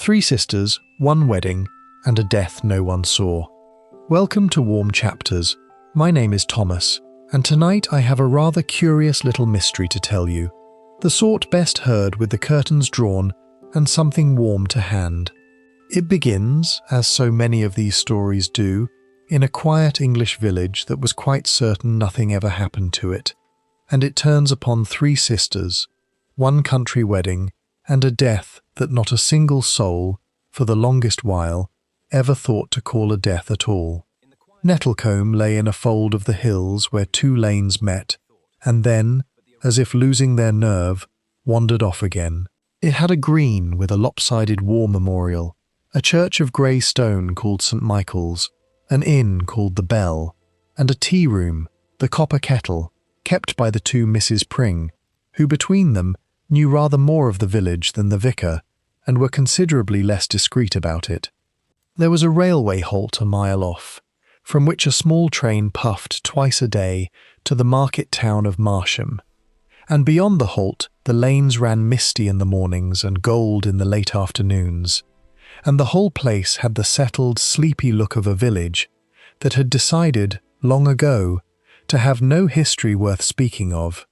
Three sisters, one wedding, and a death no one saw. Welcome to Warm Chapters. My name is Thomas, and tonight I have a rather curious little mystery to tell you. The sort best heard with the curtains drawn and something warm to hand. It begins, as so many of these stories do, in a quiet English village that was quite certain nothing ever happened to it, and it turns upon three sisters, one country wedding, and a death that not a single soul, for the longest while, ever thought to call a death at all. Nettlecombe lay in a fold of the hills where two lanes met, and then, as if losing their nerve, wandered off again. It had a green with a lopsided war memorial, a church of grey stone called St. Michael's, an inn called the Bell, and a tea room, the Copper Kettle, kept by the two Misses Pring, who between them knew rather more of the village than the vicar, and were considerably less discreet about it. There was a railway halt a mile off, from which a small train puffed twice a day to the market town of Marsham, and beyond the halt the lanes ran misty in the mornings and gold in the late afternoons, and the whole place had the settled, sleepy look of a village that had decided, long ago, to have no history worth speaking of.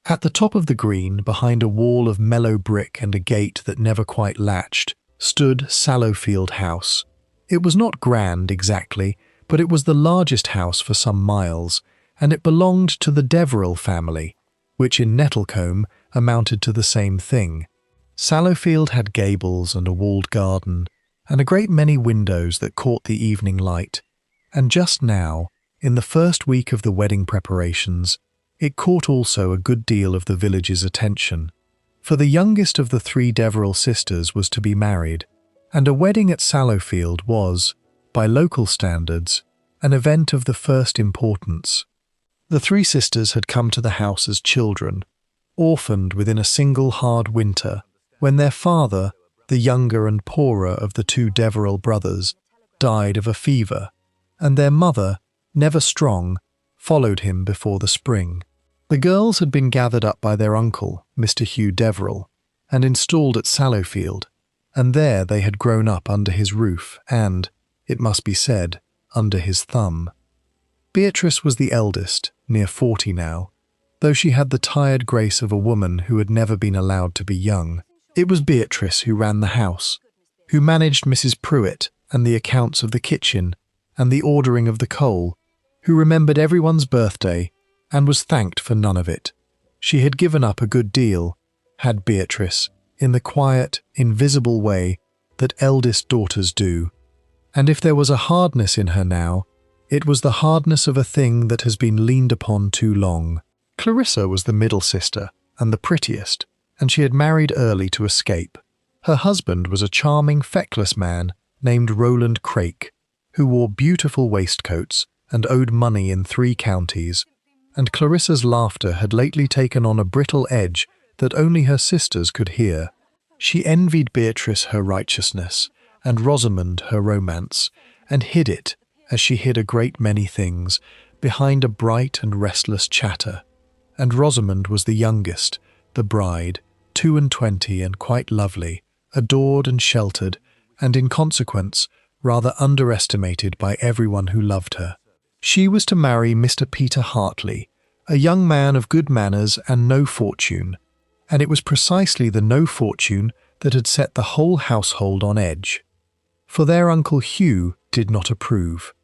At the top of the green, behind a wall of mellow brick and a gate that never quite latched, stood Sallowfield House. It was not grand exactly, but it was the largest house for some miles, and it belonged to the Deverell family, which in Nettlecombe amounted to the same thing. Sallowfield had gables and a walled garden, and a great many windows that caught the evening light, and just now, in the first week of the wedding preparations, it caught also a good deal of the village's attention, for the youngest of the three Deverell sisters was to be married, and a wedding at Sallowfield was, by local standards, an event of the first importance. The three sisters had come to the house as children, orphaned within a single hard winter, when their father, the younger and poorer of the two Deverell brothers, died of a fever, and their mother, never strong, followed him before the spring. The girls had been gathered up by their uncle, Mr. Hugh Deverell, and installed at Sallowfield, and there they had grown up under his roof and, it must be said, under his thumb. Beatrice was the eldest, near 40 now, though she had the tired grace of a woman who had never been allowed to be young. It was Beatrice who ran the house, who managed Mrs. Pruitt and the accounts of the kitchen and the ordering of the coal, who remembered everyone's birthday and was thanked for none of it. She had given up a good deal, had Beatrice, in the quiet, invisible way that eldest daughters do. And if there was a hardness in her now, it was the hardness of a thing that has been leaned upon too long. Clarissa was the middle sister and the prettiest, and she had married early to escape. Her husband was a charming, feckless man named Roland Crake, who wore beautiful waistcoats and owed money in 3 counties, and Clarissa's laughter had lately taken on a brittle edge that only her sisters could hear. She envied Beatrice her righteousness, and Rosamond her romance, and hid it, as she hid a great many things, behind a bright and restless chatter. And Rosamond was the youngest, the bride, 22 and quite lovely, adored and sheltered, and in consequence rather underestimated by everyone who loved her. She was to marry Mr. Peter Hartley, a young man of good manners and no fortune, and it was precisely the no fortune that had set the whole household on edge. For their Uncle Hugh did not approve.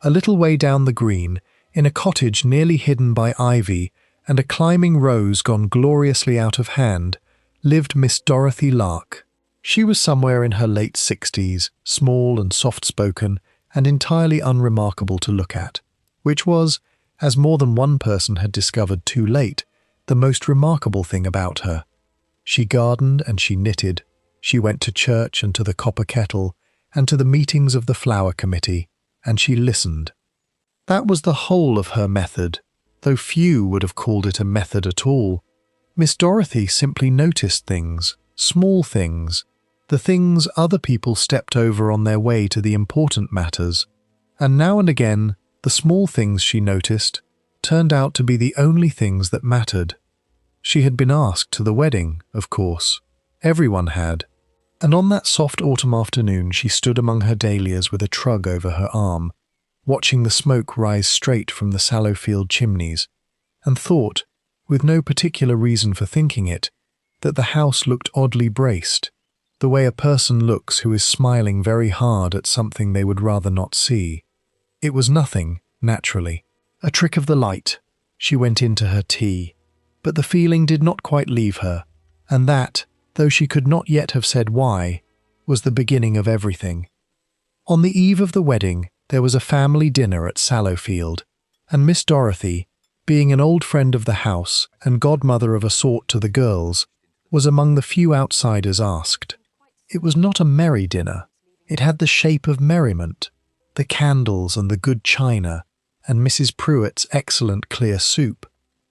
A little way down the green, in a cottage nearly hidden by ivy and a climbing rose gone gloriously out of hand, lived Miss Dorothy Lark. She was somewhere in her late 60s, small and soft-spoken, and entirely unremarkable to look at, which was, as more than one person had discovered too late, the most remarkable thing about her. She gardened and she knitted, she went to church and to the Copper Kettle, and to the meetings of the Flower Committee, and she listened. That was the whole of her method, though few would have called it a method at all. Miss Dorothy simply noticed things, small things, the things other people stepped over on their way to the important matters, and now and again the small things she noticed turned out to be the only things that mattered. She had been asked to the wedding, of course. Everyone had. And on that soft autumn afternoon she stood among her dahlias with a trug over her arm, watching the smoke rise straight from the Sallowfield chimneys, and thought, with no particular reason for thinking it, that the house looked oddly braced, the way a person looks who is smiling very hard at something they would rather not see. It was nothing, naturally. A trick of the light. She went into her tea. But the feeling did not quite leave her, and that, though she could not yet have said why, was the beginning of everything. On the eve of the wedding, there was a family dinner at Sallowfield, and Miss Dorothy, being an old friend of the house and godmother of a sort to the girls, was among the few outsiders asked. It was not a merry dinner. It had the shape of merriment, the candles and the good china, and Mrs. Pruitt's excellent clear soup.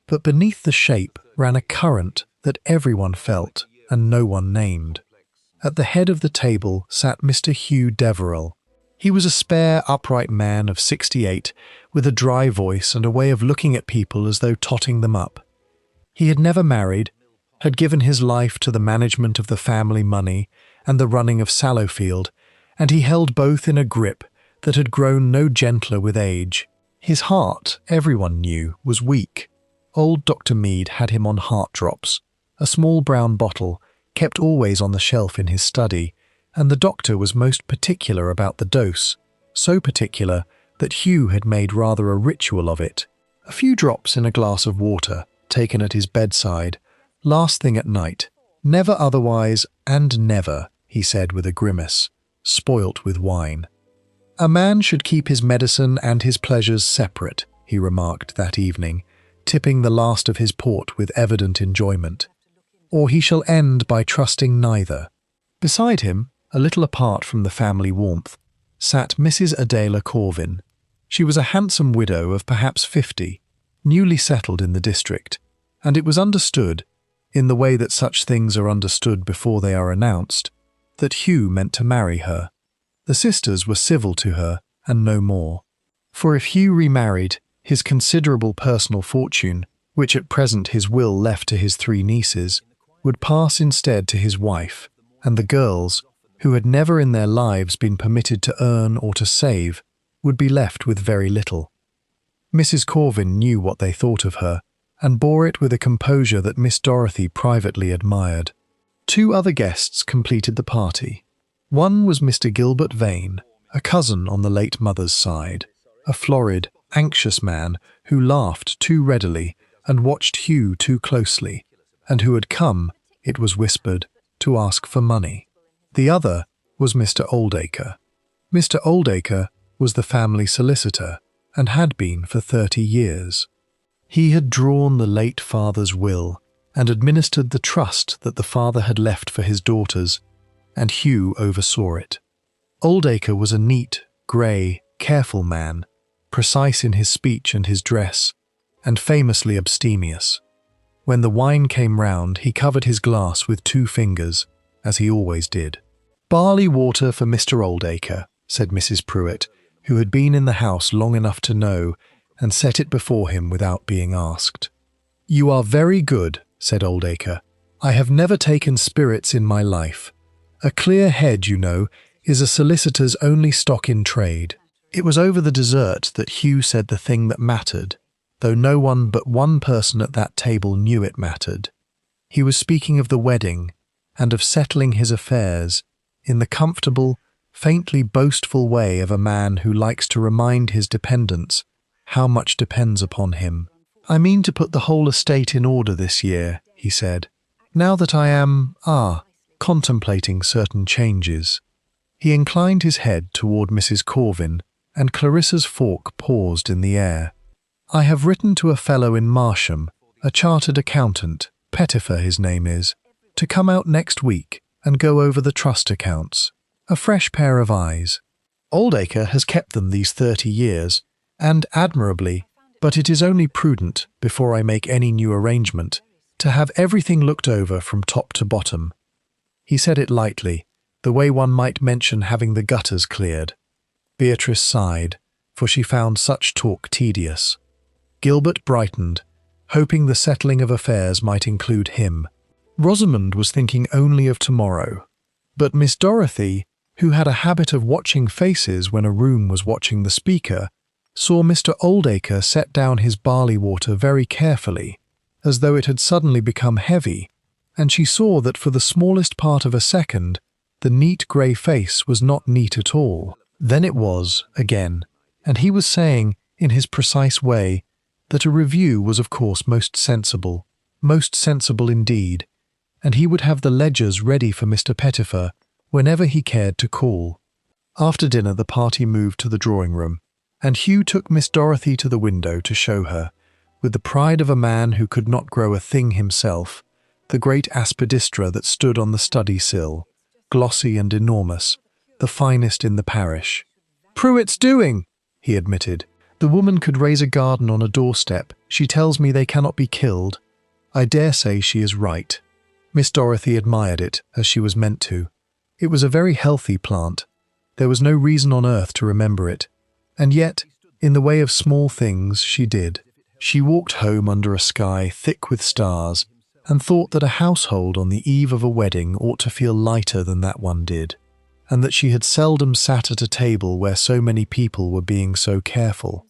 But beneath the shape ran a current that everyone felt and no one named. At the head of the table sat Mr. Hugh Deverell. He was a spare, upright man of 68, with a dry voice and a way of looking at people as though totting them up. He had never married, had given his life to the management of the family money and the running of Sallowfield, and he held both in a grip that had grown no gentler with age. His heart, everyone knew, was weak. Old Dr. Mead had him on heart drops, a small brown bottle kept always on the shelf in his study, and the doctor was most particular about the dose, so particular that Hugh had made rather a ritual of it. A few drops in a glass of water, taken at his bedside, last thing at night, never otherwise, and never, he said with a grimace, spoilt with wine. A man should keep his medicine and his pleasures separate, he remarked that evening, tipping the last of his port with evident enjoyment, or he shall end by trusting neither. Beside him, a little apart from the family warmth, sat Mrs. Adela Corvin. She was a handsome widow of perhaps 50, newly settled in the district, and it was understood, in the way that such things are understood before they are announced, that Hugh meant to marry her. The sisters were civil to her, and no more. For if Hugh remarried, his considerable personal fortune, which at present his will left to his 3 nieces, would pass instead to his wife, and the girls, who had never in their lives been permitted to earn or to save, would be left with very little. Mrs. Corvin knew what they thought of her, and bore it with a composure that Miss Dorothy privately admired. 2 other guests completed the party. One was Mr. Gilbert Vane, a cousin on the late mother's side, a florid, anxious man who laughed too readily and watched Hugh too closely, and who had come, it was whispered, to ask for money. The other was Mr. Oldacre. Mr. Oldacre was the family solicitor, and had been for 30 years. He had drawn the late father's will, and administered the trust that the father had left for his daughters, and Hugh oversaw it. Oldacre was a neat, grey, careful man, precise in his speech and his dress, and famously abstemious. When the wine came round, he covered his glass with 2 fingers, as he always did. "Barley water for Mr. Oldacre," said Mrs. Pruitt, who had been in the house long enough to know, and set it before him without being asked. "You are very good," said Oldacre. "I have never taken spirits in my life. A clear head, you know, is a solicitor's only stock in trade." It was over the dessert that Hugh said the thing that mattered, though no one but one person at that table knew it mattered. He was speaking of the wedding, and of settling his affairs, in the comfortable, faintly boastful way of a man who likes to remind his dependents how much depends upon him. "I mean to put the whole estate in order this year," he said, "now that I am, contemplating certain changes." He inclined his head toward Mrs. Corvin, and Clarissa's fork paused in the air. "I have written to a fellow in Marsham, a chartered accountant, Pettifer his name is, to come out next week and go over the trust accounts. A fresh pair of eyes. Oldacre has kept them these 30 years, and admirably, but it is only prudent, before I make any new arrangement, to have everything looked over from top to bottom." He said it lightly, the way one might mention having the gutters cleared. Beatrice sighed, for she found such talk tedious. Gilbert brightened, hoping the settling of affairs might include him. Rosamond was thinking only of tomorrow. But Miss Dorothy, who had a habit of watching faces when a room was watching the speaker, saw Mr. Oldacre set down his barley water very carefully, as though it had suddenly become heavy, and she saw that for the smallest part of a second, the neat grey face was not neat at all. Then it was, again, and he was saying, in his precise way, that a review was of course most sensible indeed, and he would have the ledgers ready for Mr. Pettifer whenever he cared to call. After dinner the party moved to the drawing-room, and Hugh took Miss Dorothy to the window to show her, with the pride of a man who could not grow a thing himself, the great aspidistra that stood on the study-sill, glossy and enormous, the finest in the parish. "Pruitt's doing," he admitted. "The woman could raise a garden on a doorstep. She tells me they cannot be killed. I dare say she is right." Miss Dorothy admired it, as she was meant to. It was a very healthy plant. There was no reason on earth to remember it. And yet, in the way of small things, she did. She walked home under a sky thick with stars, and thought that a household on the eve of a wedding ought to feel lighter than that one did, and that she had seldom sat at a table where so many people were being so careful.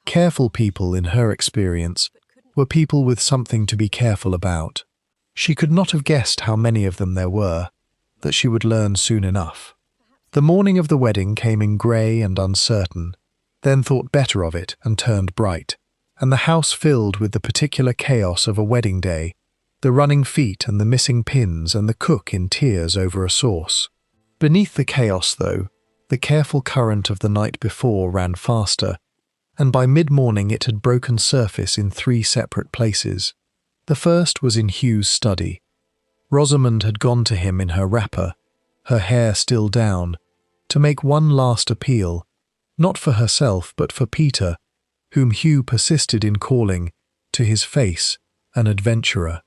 Careful people, in her experience, were people with something to be careful about. She could not have guessed how many of them there were, that she would learn soon enough. The morning of the wedding came in grey and uncertain, then thought better of it and turned bright, and the house filled with the particular chaos of a wedding day, the running feet and the missing pins and the cook in tears over a sauce. Beneath the chaos, though, the careful current of the night before ran faster, and by mid-morning it had broken surface in 3 separate places. The first was in Hugh's study. Rosamond had gone to him in her wrapper, her hair still down, to make one last appeal, not for herself but for Peter, whom Hugh persisted in calling, to his face, an adventurer.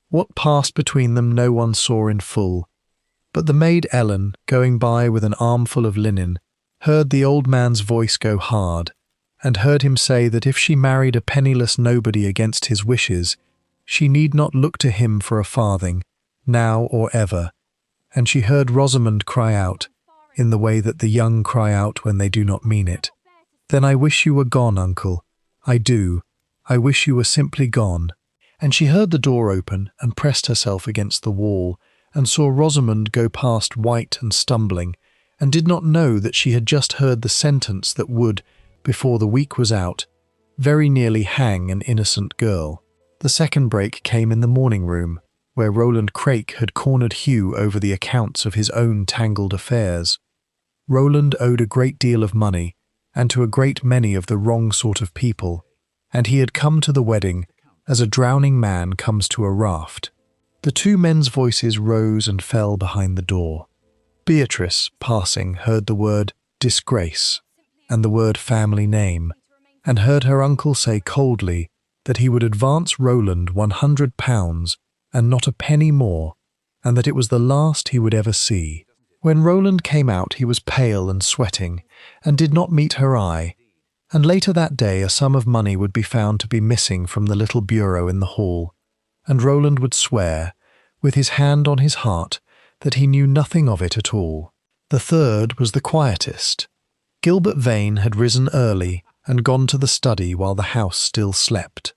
What passed between them no one saw in full, but the maid Ellen, going by with an armful of linen, heard the old man's voice go hard, and heard him say that if she married a penniless nobody against his wishes, she need not look to him for a farthing, now or ever, and she heard Rosamond cry out, in the way that the young cry out when they do not mean it, "Then I wish you were gone, uncle. I do. I wish you were simply gone." And she heard the door open and pressed herself against the wall, and saw Rosamond go past white and stumbling, and did not know that she had just heard the sentence that would, before the week was out, very nearly hang an innocent girl. The second break came in the morning-room, where Roland Craik had cornered Hugh over the accounts of his own tangled affairs. Roland owed a great deal of money, and to a great many of the wrong sort of people, and he had come to the wedding as a drowning man comes to a raft. The 2 men's voices rose and fell behind the door. Beatrice, passing, heard the word disgrace and the word family name, and heard her uncle say coldly that he would advance Roland £100 and not a penny more, and that it was the last he would ever see. When Roland came out he was pale and sweating, and did not meet her eye, and later that day a sum of money would be found to be missing from the little bureau in the hall, and Roland would swear, with his hand on his heart, that he knew nothing of it at all. The third was the quietest. Gilbert Vane had risen early and gone to the study while the house still slept,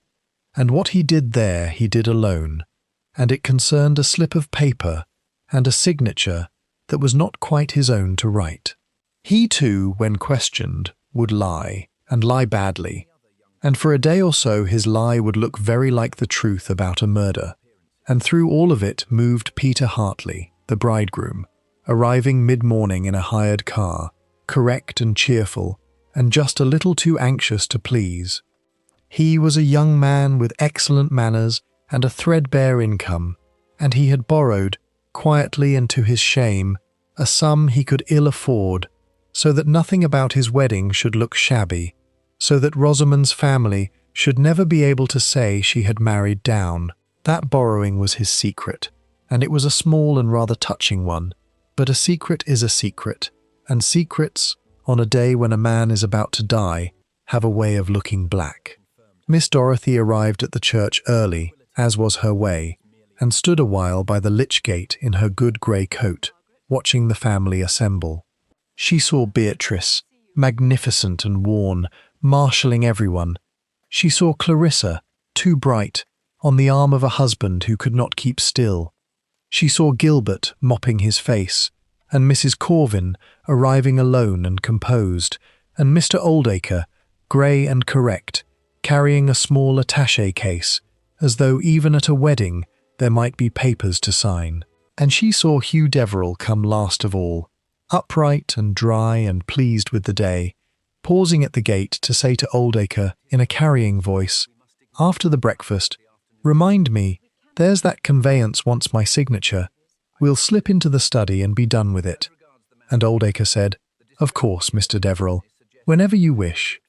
and what he did there he did alone, and it concerned a slip of paper and a signature that was not quite his own to write. He too, when questioned, would lie, and lie badly, and for a day or so his lie would look very like the truth about a murder, and through all of it moved Peter Hartley, the bridegroom, arriving mid-morning in a hired car, correct and cheerful, and just a little too anxious to please. He was a young man with excellent manners and a threadbare income, and he had borrowed, quietly and to his shame, a sum he could ill afford, so that nothing about his wedding should look shabby, so that Rosamond's family should never be able to say she had married down. That borrowing was his secret, and it was a small and rather touching one, but a secret is a secret, and secrets, on a day when a man is about to die, have a way of looking black. Miss Dorothy arrived at the church early, as was her way, and stood a while by the lich gate in her good grey coat, watching the family assemble. She saw Beatrice, magnificent and worn, marshalling everyone. She saw Clarissa, too bright, on the arm of a husband who could not keep still. She saw Gilbert mopping his face, and Mrs. Corvin arriving alone and composed, and Mr. Oldacre, grey and correct, carrying a small attaché case, as though even at a wedding there might be papers to sign. And she saw Hugh Deverell come last of all, upright and dry and pleased with the day, pausing at the gate to say to Oldacre in a carrying voice, after the breakfast, "Remind me, there's that conveyance wants my signature. We'll slip into the study and be done with it." And Oldacre said, "Of course, Mr. Deverell, whenever you wish."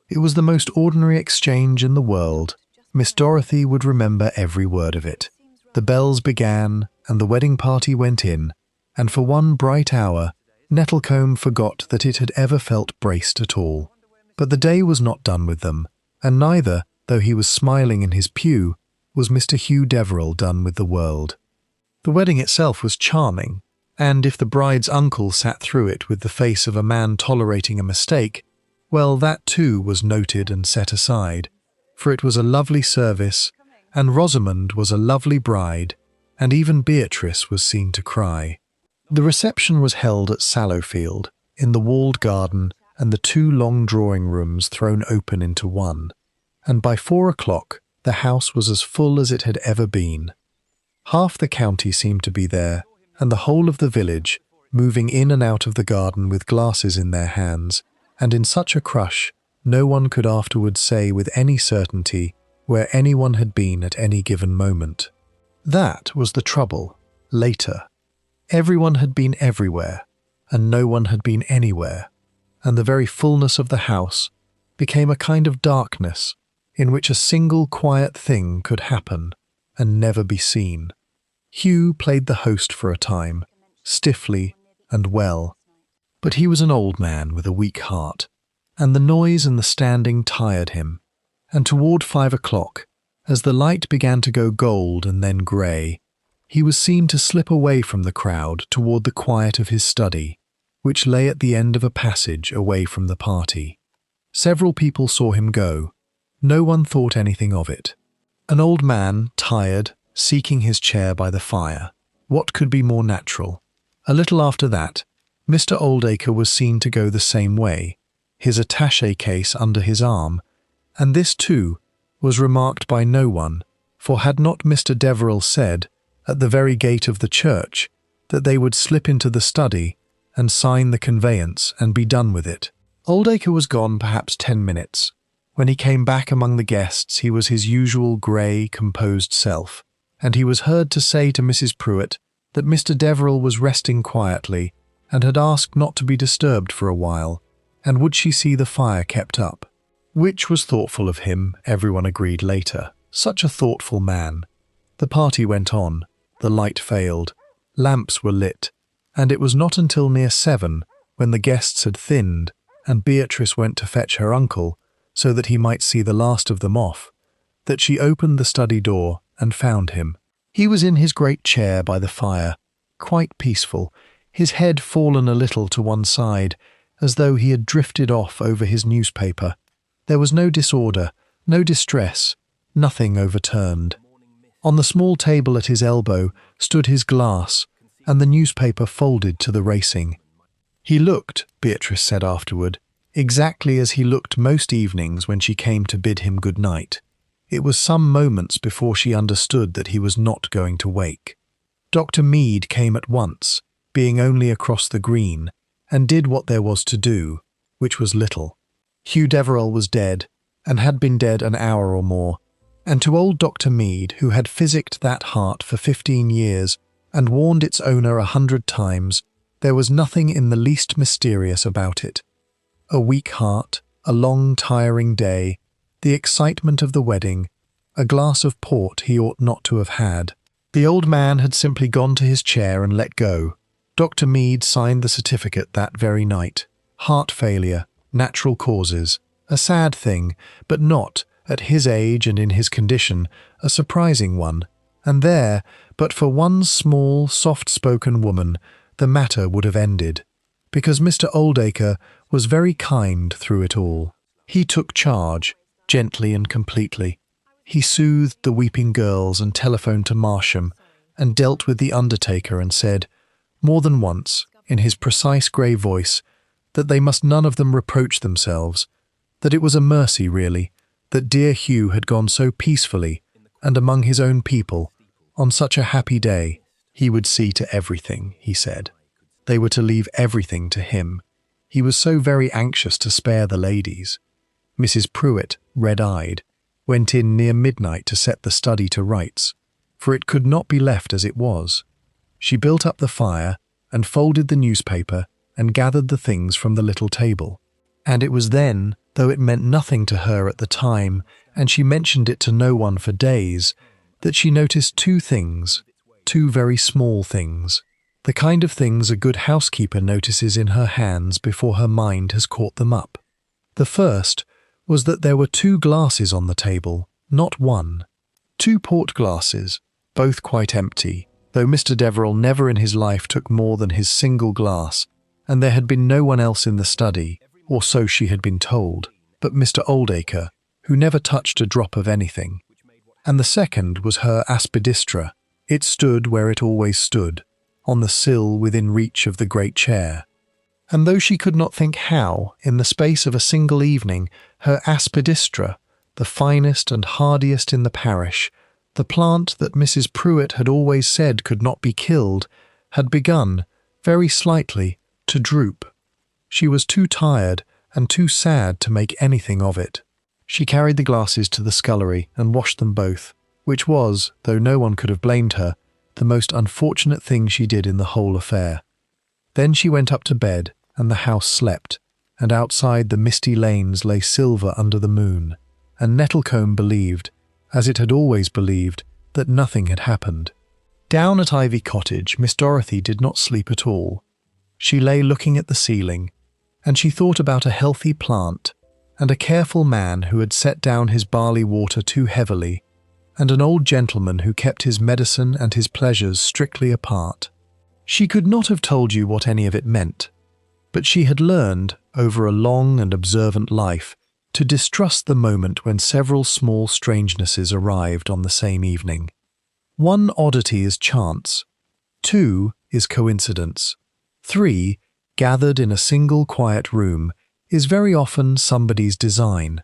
It was the most ordinary exchange in the world. Miss Dorothy would remember every word of it. The bells began, and the wedding party went in, and for one bright hour, Nettlecombe forgot that it had ever felt braced at all. But the day was not done with them, and neither, though he was smiling in his pew, was Mr. Hugh Deverell done with the world. The wedding itself was charming, and if the bride's uncle sat through it with the face of a man tolerating a mistake, well, that too was noted and set aside, for it was a lovely service, and Rosamond was a lovely bride, and even Beatrice was seen to cry. The reception was held at Sallowfield, in the walled garden and the 2 long drawing rooms thrown open into one, and by 4 o'clock the house was as full as it had ever been. Half the county seemed to be there, and the whole of the village, moving in and out of the garden with glasses in their hands, and in such a crush no one could afterwards say with any certainty where anyone had been at any given moment. That was the trouble, later. Everyone had been everywhere, and no one had been anywhere, and the very fullness of the house became a kind of darkness in which a single quiet thing could happen and never be seen. Hugh played the host for a time, stiffly and well, but he was an old man with a weak heart, and the noise and the standing tired him, and toward 5 o'clock, as the light began to go gold and then grey, he was seen to slip away from the crowd toward the quiet of his study, which lay at the end of a passage away from the party. Several people saw him go. No one thought anything of it. An old man, tired, seeking his chair by the fire. What could be more natural? A little after that, Mr. Oldacre was seen to go the same way, his attaché case under his arm, and this, too, was remarked by no one, for had not Mr. Deverell said, at the very gate of the church, that they would slip into the study and sign the conveyance and be done with it? Oldacre was gone perhaps 10 minutes. When he came back among the guests, he was his usual grey, composed self, and he was heard to say to Mrs. Pruitt that Mr. Deverell was resting quietly and had asked not to be disturbed for a while, and would she see the fire kept up. Which was thoughtful of him, everyone agreed later. Such a thoughtful man. The party went on, the light failed, lamps were lit, and it was not until near 7, when the guests had thinned, and Beatrice went to fetch her uncle, so that he might see the last of them off, that she opened the study door and found him. He was in his great chair by the fire, quite peaceful, his head fallen a little to one side, as though he had drifted off over his newspaper. There was no disorder, no distress, nothing overturned. On the small table at his elbow stood his glass, and the newspaper folded to the racing. He looked, Beatrice said afterward, exactly as he looked most evenings when she came to bid him good night. It was some moments before she understood that he was not going to wake. Dr. Mead came at once, being only across the green, and did what there was to do, which was little. Hugh Deverell was dead, and had been dead an hour or more, and to old Dr. Mead, who had physicked that heart for 15 years and warned its owner 100 times, there was nothing in the least mysterious about it. A weak heart, a long tiring day, the excitement of the wedding, a glass of port he ought not to have had. The old man had simply gone to his chair and let go. Dr. Mead signed the certificate that very night. Heart failure, natural causes, a sad thing, but not, at his age and in his condition, a surprising one. And there, but for one small, soft-spoken woman, the matter would have ended, because Mr. Oldacre was very kind through it all. He took charge, gently and completely. He soothed the weeping girls and telephoned to Marsham and dealt with the undertaker and said, more than once, in his precise grey voice, that they must none of them reproach themselves, that it was a mercy, really, that dear Hugh had gone so peacefully and among his own people, on such a happy day. He would see to everything, he said. They were to leave everything to him. He was so very anxious to spare the ladies. Mrs. Pruitt, red-eyed, went in near midnight to set the study to rights, for it could not be left as it was. She built up the fire and folded the newspaper and gathered the things from the little table. And it was then, though it meant nothing to her at the time, and she mentioned it to no one for days, that she noticed two things, two very small things, the kind of things a good housekeeper notices in her hands before her mind has caught them up. The first was that there were two glasses on the table, not one. Two port glasses, both quite empty, though Mr. Deverell never in his life took more than his single glass, and there had been no one else in the study, or so she had been told, but Mr. Oldacre, who never touched a drop of anything. And the second was her aspidistra. It stood where it always stood, on the sill within reach of the great chair. And though she could not think how, in the space of a single evening, her aspidistra, the finest and hardiest in the parish, the plant that Mrs. Pruitt had always said could not be killed, had begun, very slightly, to droop. She was too tired and too sad to make anything of it. She carried the glasses to the scullery and washed them both, which was, though no one could have blamed her, the most unfortunate thing she did in the whole affair. Then she went up to bed, and the house slept, and outside the misty lanes lay silver under the moon, and Nettlecombe believed, as it had always believed, that nothing had happened. Down at Ivy Cottage, Miss Dorothy did not sleep at all. She lay looking at the ceiling, and she thought about a healthy plant, and a careful man who had set down his barley water too heavily, and an old gentleman who kept his medicine and his pleasures strictly apart. She could not have told you what any of it meant, but she had learned, over a long and observant life, to distrust the moment when several small strangenesses arrived on the same evening. One oddity is chance. Two is coincidence. Three, gathered in a single quiet room, is very often somebody's design.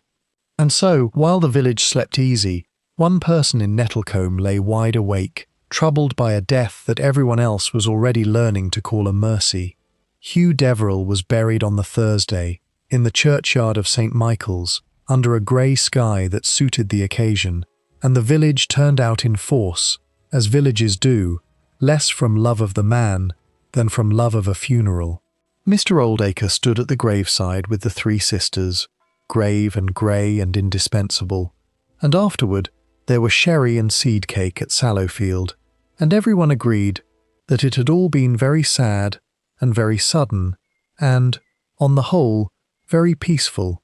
And so, while the village slept easy, one person in Nettlecombe lay wide awake, troubled by a death that everyone else was already learning to call a mercy. Hugh Deverell was buried on the Thursday, in the churchyard of St. Michael's, under a grey sky that suited the occasion, and the village turned out in force, as villages do, less from love of the man than from love of a funeral. Mr. Oldacre stood at the graveside with the three sisters, grave and grey and indispensable, and afterward there were sherry and seed cake at Sallowfield, and everyone agreed that it had all been very sad and very sudden, and, on the whole, very peaceful,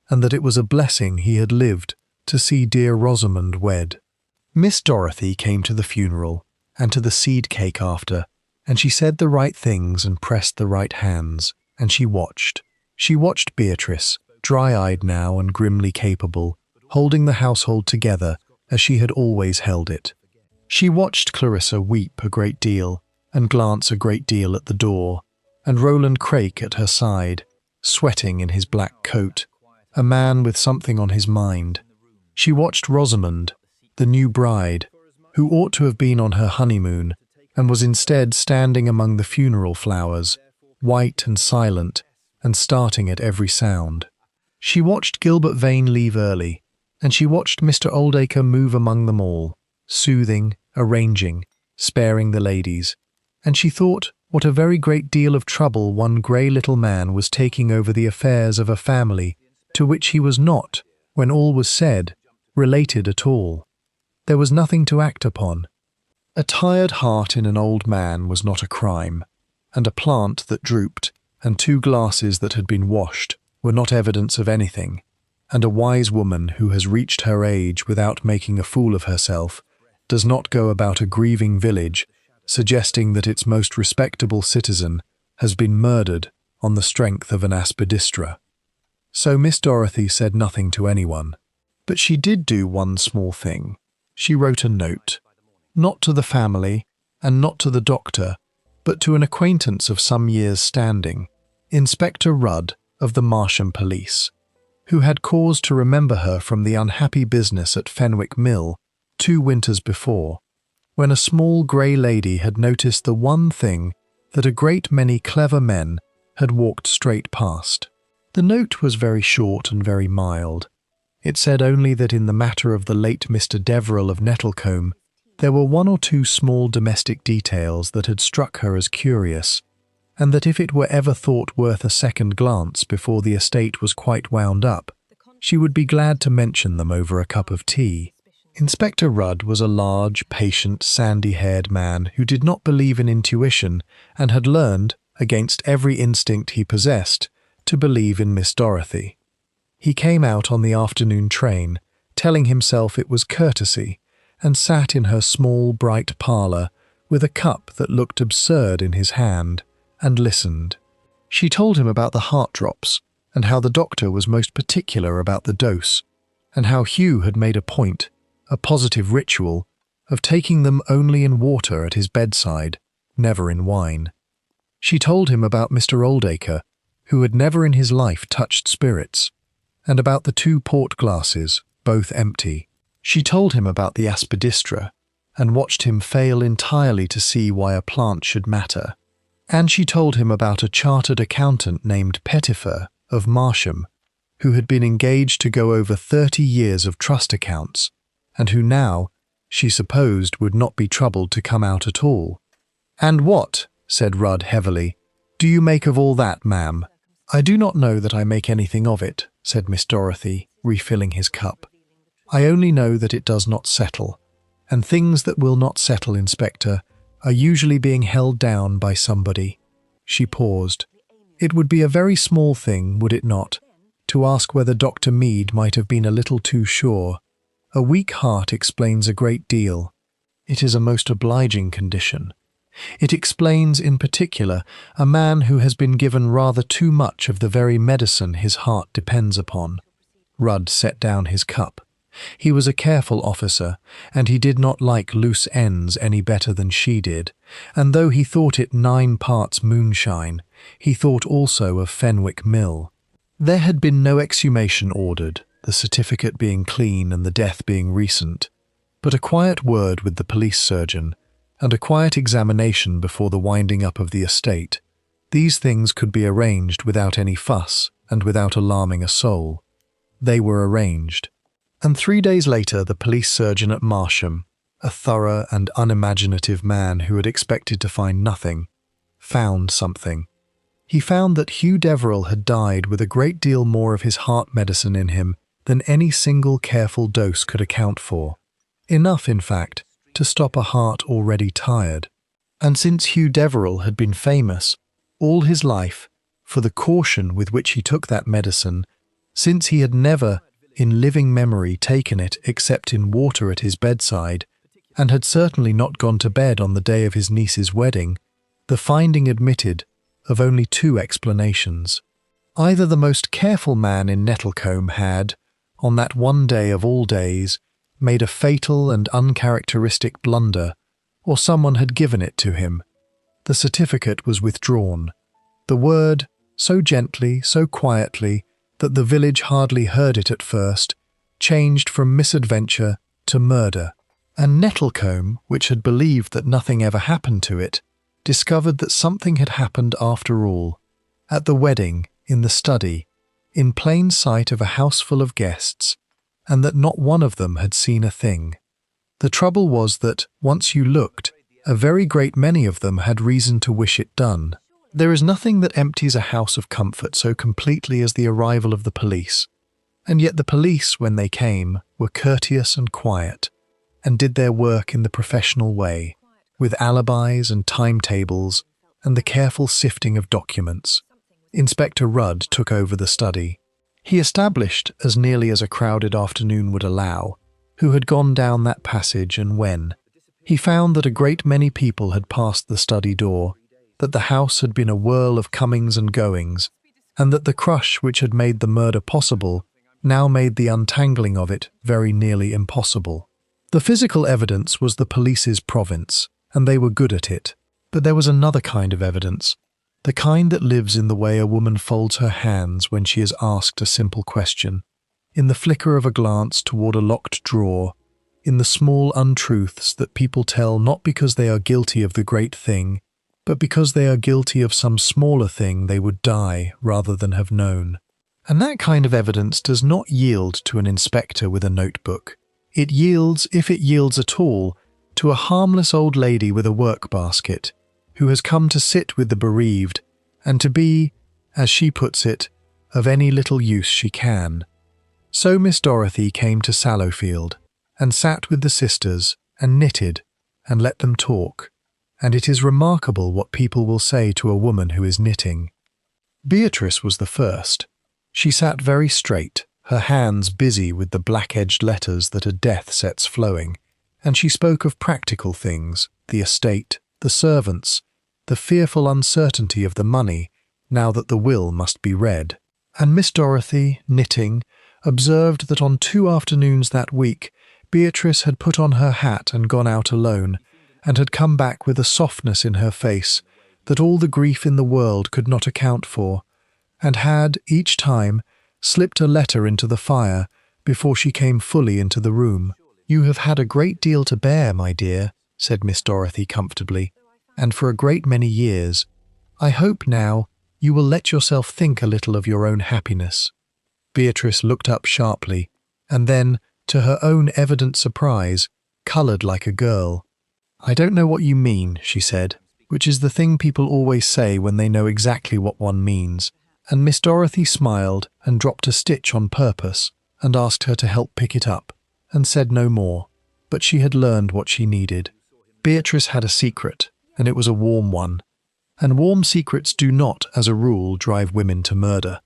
and that it was a blessing he had lived to see dear Rosamond wed. Miss Dorothy came to the funeral, and to the seed cake after, and she said the right things and pressed the right hands, and she watched. She watched Beatrice, dry-eyed now and grimly capable, holding the household together as she had always held it. She watched Clarissa weep a great deal, and glance a great deal at the door, and Roland Craik at her side, sweating in his black coat, a man with something on his mind. She watched Rosamond, the new bride, who ought to have been on her honeymoon, and was instead standing among the funeral flowers, white and silent, and starting at every sound. She watched Gilbert Vane leave early, and she watched Mr. Oldacre move among them all, soothing, arranging, sparing the ladies, and she thought what a very great deal of trouble one grey little man was taking over the affairs of a family to which he was not, when all was said, related at all. There was nothing to act upon. A tired heart in an old man was not a crime, and a plant that drooped, and two glasses that had been washed, were not evidence of anything, and a wise woman who has reached her age without making a fool of herself does not go about a grieving village suggesting that its most respectable citizen has been murdered on the strength of an aspidistra. So Miss Dorothy said nothing to anyone. But she did do one small thing. She wrote a note, not to the family and not to the doctor, but to an acquaintance of some years' standing, Inspector Rudd of the Marsham Police, who had cause to remember her from the unhappy business at Fenwick Mill 2 winters before, when a small grey lady had noticed the one thing that a great many clever men had walked straight past. The note was very short and very mild. It said only that in the matter of the late Mr. Deverill of Nettlecombe, there were 1 or 2 small domestic details that had struck her as curious, and that if it were ever thought worth a second glance before the estate was quite wound up, she would be glad to mention them over a cup of tea. Inspector Rudd was a large, patient, sandy-haired man who did not believe in intuition and had learned, against every instinct he possessed, to believe in Miss Dorothy. He came out on the afternoon train, telling himself it was courtesy, and sat in her small, bright parlour with a cup that looked absurd in his hand, and listened. She told him about the heart drops, and how the doctor was most particular about the dose, and how Hugh had made a point, a positive ritual, of taking them only in water at his bedside, never in wine. She told him about Mr. Oldacre, who had never in his life touched spirits, and about the 2 port glasses, both empty. She told him about the aspidistra, and watched him fail entirely to see why a plant should matter. And she told him about a chartered accountant named Pettifer of Marsham, who had been engaged to go over 30 years of trust accounts, and who now, she supposed, would not be troubled to come out at all. "And what," said Rudd heavily, "do you make of all that, ma'am?" "I do not know that I make anything of it," said Miss Dorothy, refilling his cup. "I only know that it does not settle, and things that will not settle, Inspector, are usually being held down by somebody." She paused. "It would be a very small thing, would it not, to ask whether Dr. Mead might have been a little too sure. A weak heart explains a great deal. It is a most obliging condition. It explains, in particular, a man who has been given rather too much of the very medicine his heart depends upon." Rudd set down his cup. He was a careful officer, and he did not like loose ends any better than she did, and though he thought it 9 parts moonshine, he thought also of Fenwick Mill. There had been no exhumation ordered, the certificate being clean and the death being recent, but a quiet word with the police surgeon, and a quiet examination before the winding up of the estate. These things could be arranged without any fuss and without alarming a soul. They were arranged. And 3 days later the police surgeon at Marsham, a thorough and unimaginative man who had expected to find nothing, found something. He found that Hugh Deverill had died with a great deal more of his heart medicine in him than any single careful dose could account for. Enough, in fact, to stop a heart already tired. And since Hugh Deverill had been famous all his life for the caution with which he took that medicine, since he had never, in living memory, taken it except in water at his bedside, and had certainly not gone to bed on the day of his niece's wedding, the finding admitted of only 2 explanations. Either the most careful man in Nettlecombe had, on that one day of all days, made a fatal and uncharacteristic blunder, or someone had given it to him. The certificate was withdrawn. The word, so gently, so quietly, that the village hardly heard it at first, changed from misadventure to murder. And Nettlecombe, which had believed that nothing ever happened to it, discovered that something had happened after all, at the wedding, in the study, in plain sight of a house full of guests, and that not one of them had seen a thing. The trouble was that, once you looked, a very great many of them had reason to wish it done. There is nothing that empties a house of comfort so completely as the arrival of the police, and yet the police, when they came, were courteous and quiet, and did their work in the professional way, with alibis and timetables and the careful sifting of documents. Inspector Rudd took over the study. He established, as nearly as a crowded afternoon would allow, who had gone down that passage and when. He found that a great many people had passed the study door, that the house had been a whirl of comings and goings, and that the crush which had made the murder possible now made the untangling of it very nearly impossible. The physical evidence was the police's province, and they were good at it. But there was another kind of evidence, the kind that lives in the way a woman folds her hands when she is asked a simple question, in the flicker of a glance toward a locked drawer, in the small untruths that people tell not because they are guilty of the great thing, but because they are guilty of some smaller thing they would die rather than have known. And that kind of evidence does not yield to an inspector with a notebook. It yields, if it yields at all, to a harmless old lady with a work basket, who has come to sit with the bereaved and to be, as she puts it, of any little use she can. So Miss Dorothy came to Sallowfield, and sat with the sisters, and knitted, and let them talk, and it is remarkable what people will say to a woman who is knitting. Beatrice was the first. She sat very straight, her hands busy with the black-edged letters that a death sets flowing, and she spoke of practical things, the estate, the servants, the fearful uncertainty of the money, now that the will must be read. And Miss Dorothy, knitting, observed that on 2 afternoons that week Beatrice had put on her hat and gone out alone, and had come back with a softness in her face that all the grief in the world could not account for, and had, each time, slipped a letter into the fire before she came fully into the room. "You have had a great deal to bear, my dear," said Miss Dorothy comfortably, "and for a great many years. I hope now you will let yourself think a little of your own happiness." Beatrice looked up sharply, and then, to her own evident surprise, coloured like a girl. "I don't know what you mean," she said, which is the thing people always say when they know exactly what one means. And Miss Dorothy smiled and dropped a stitch on purpose and asked her to help pick it up, and said no more, but she had learned what she needed. Beatrice had a secret, and it was a warm one. And warm secrets do not, as a rule, drive women to murder.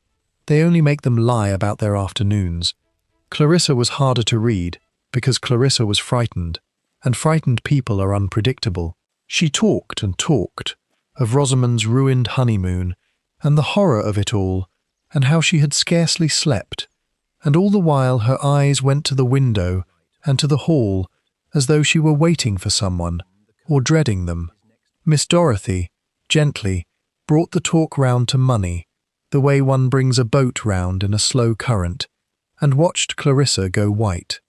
They only make them lie about their afternoons. Clarissa was harder to read, because Clarissa was frightened, and frightened people are unpredictable. She talked and talked of Rosamond's ruined honeymoon, and the horror of it all, and how she had scarcely slept, and all the while her eyes went to the window and to the hall, as though she were waiting for someone, or dreading them. Miss Dorothy, gently, brought the talk round to money, the way one brings a boat round in a slow current, and watched Clarissa go white.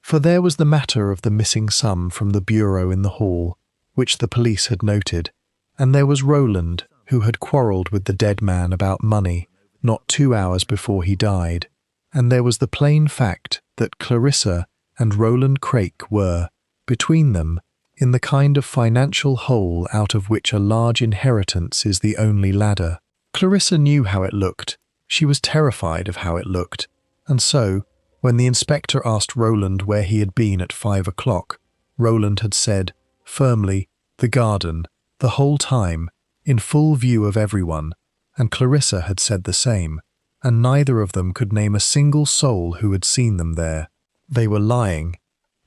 For there was the matter of the missing sum from the bureau in the hall, which the police had noted, and there was Roland, who had quarrelled with the dead man about money not 2 hours before he died, and there was the plain fact that Clarissa and Roland Craik were, between them, in the kind of financial hole out of which a large inheritance is the only ladder. Clarissa knew how it looked. She was terrified of how it looked, and so, when the inspector asked Roland where he had been at 5 o'clock, Roland had said, firmly, the garden, the whole time, in full view of everyone, and Clarissa had said the same, and neither of them could name a single soul who had seen them there. They were lying.